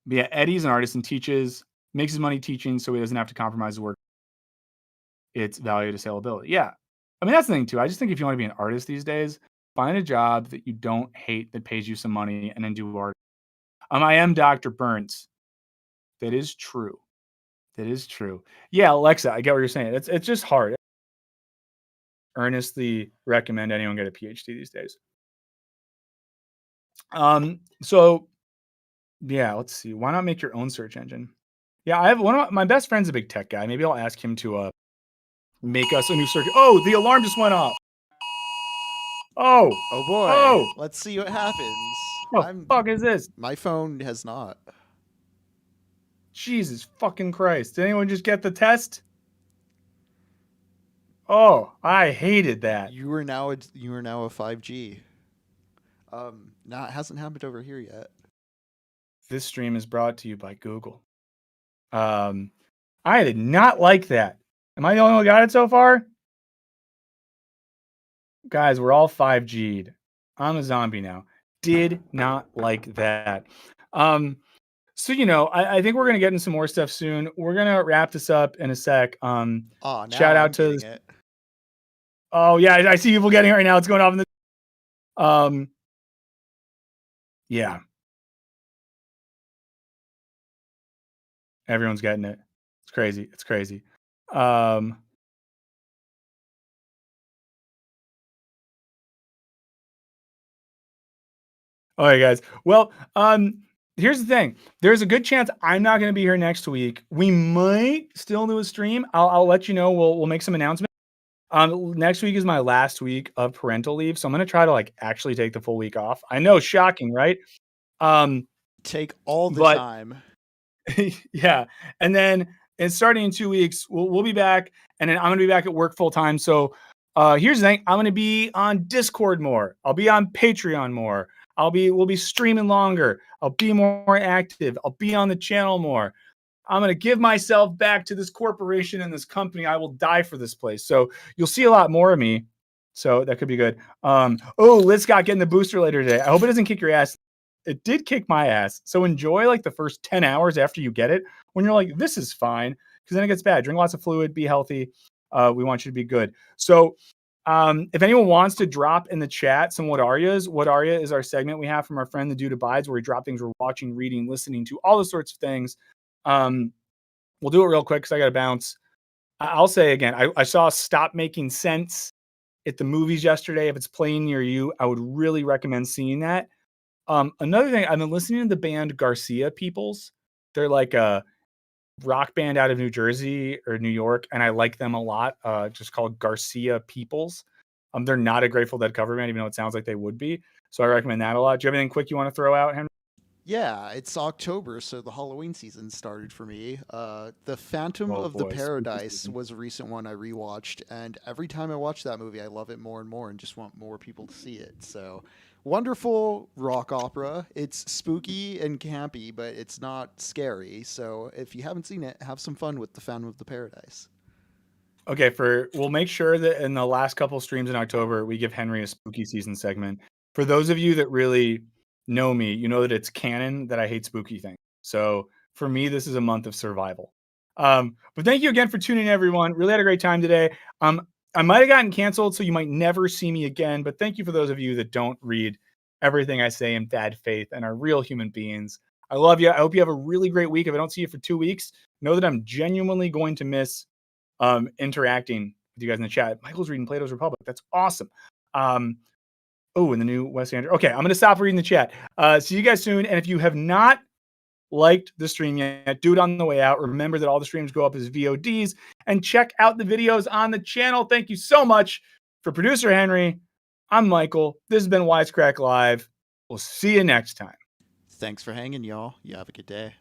Yeah, Eddie's an artist and teaches, makes his money teaching, so he doesn't have to compromise his work. It's value to saleability. Yeah. I mean, that's the thing too. I just think if you want to be an artist these days, find a job that you don't hate that pays you some money and then do art. I am Dr. Burns. That is true. That is true. Yeah, Alexa, I get what you're saying. It's just hard. Earnestly recommend anyone get a PhD these days. So yeah, let's see. Why not make your own search engine? Yeah, I have one of my best friend's a big tech guy. Maybe I'll ask him to make us a new search. Oh, the alarm just went off. Oh. Oh boy. Oh. Let's see what happens. What the fuck is this? My phone has not. Jesus fucking Christ. Did anyone just get the test? Oh, I hated that. You are now a 5G. No, it hasn't happened over here yet. This stream is brought to you by Google. I did not like that. Am I the only one who got it so far? Guys, we're all 5G'd. I'm a zombie now. Did not like that. So, I think we're going to get into some more stuff soon. We're going to wrap this up in a sec. Shout out to... it. Oh, yeah, I see people getting it right now. It's going off in the... Yeah. Everyone's getting it. It's crazy. It's crazy. All right, guys. Well, here's the thing. There's a good chance I'm not going to be here next week. We might still do a stream. I'll let you know. We'll make some announcements. Next week is my last week of parental leave, so I'm going to try to actually take the full week off. I know, shocking, right? Take all the time. Yeah, and then starting in 2 weeks, we'll be back, and then I'm going to be back at work full time. So here's the thing: I'm going to be on Discord more. I'll be on Patreon more. We'll be streaming longer. I'll be more active. I'll be on the channel more. I'm going to give myself back to this corporation and this company. I will die for this place. So you'll see a lot more of me. So that could be good. Liz Scott getting the booster later today. I hope it doesn't kick your ass. It did kick my ass. So enjoy the first 10 hours after you get it when you're like, this is fine. Because then it gets bad. Drink lots of fluid. Be healthy. We want you to be good. So if anyone wants to drop in the chat some What Aryas, What Arya is our segment we have from our friend The Dude Abides, where we drop things we're watching, reading, listening to, all those sorts of things. We'll do it real quick because I got to bounce. I'll say again, I saw Stop Making Sense at the movies yesterday. If it's playing near you, I would really recommend seeing that. Another thing, I've been listening to the band Garcia Peoples. They're like a rock band out of New Jersey or New York, and I like them a lot. Just called Garcia Peoples. They're not a Grateful Dead cover band, even though it sounds like they would be. So I recommend that a lot. Do you have anything quick you want to throw out, Henry? Yeah, it's October, so the Halloween season started for me. The Phantom of the Paradise was a recent one I rewatched, and every time I watch that movie, I love it more and more and just want more people to see it. So, wonderful rock opera. It's spooky and campy, but it's not scary. So, if you haven't seen it, have some fun with the Phantom of the Paradise. Okay, we'll make sure that in the last couple streams in October, we give Henry a spooky season segment. For those of you that really know me, you know that it's canon that I hate spooky things. So for me, this is a month of survival. But thank you again for tuning in, everyone. Really had a great time today. I might have gotten canceled, so you might never see me again. But thank you for those of you that don't read everything I say in bad faith and are real human beings. I love you. I hope you have a really great week. If I don't see you for 2 weeks, know that I'm genuinely going to miss interacting with you guys in the chat. Michael's reading Plato's Republic. That's awesome. And the new Wes Anderson. Okay, I'm going to stop reading the chat. See you guys soon. And if you have not liked the stream yet, do it on the way out. Remember that all the streams go up as VODs, and check out the videos on the channel. Thank you so much. For producer Henry, I'm Michael. This has been Wisecrack Live. We'll see you next time. Thanks for hanging, y'all. You have a good day.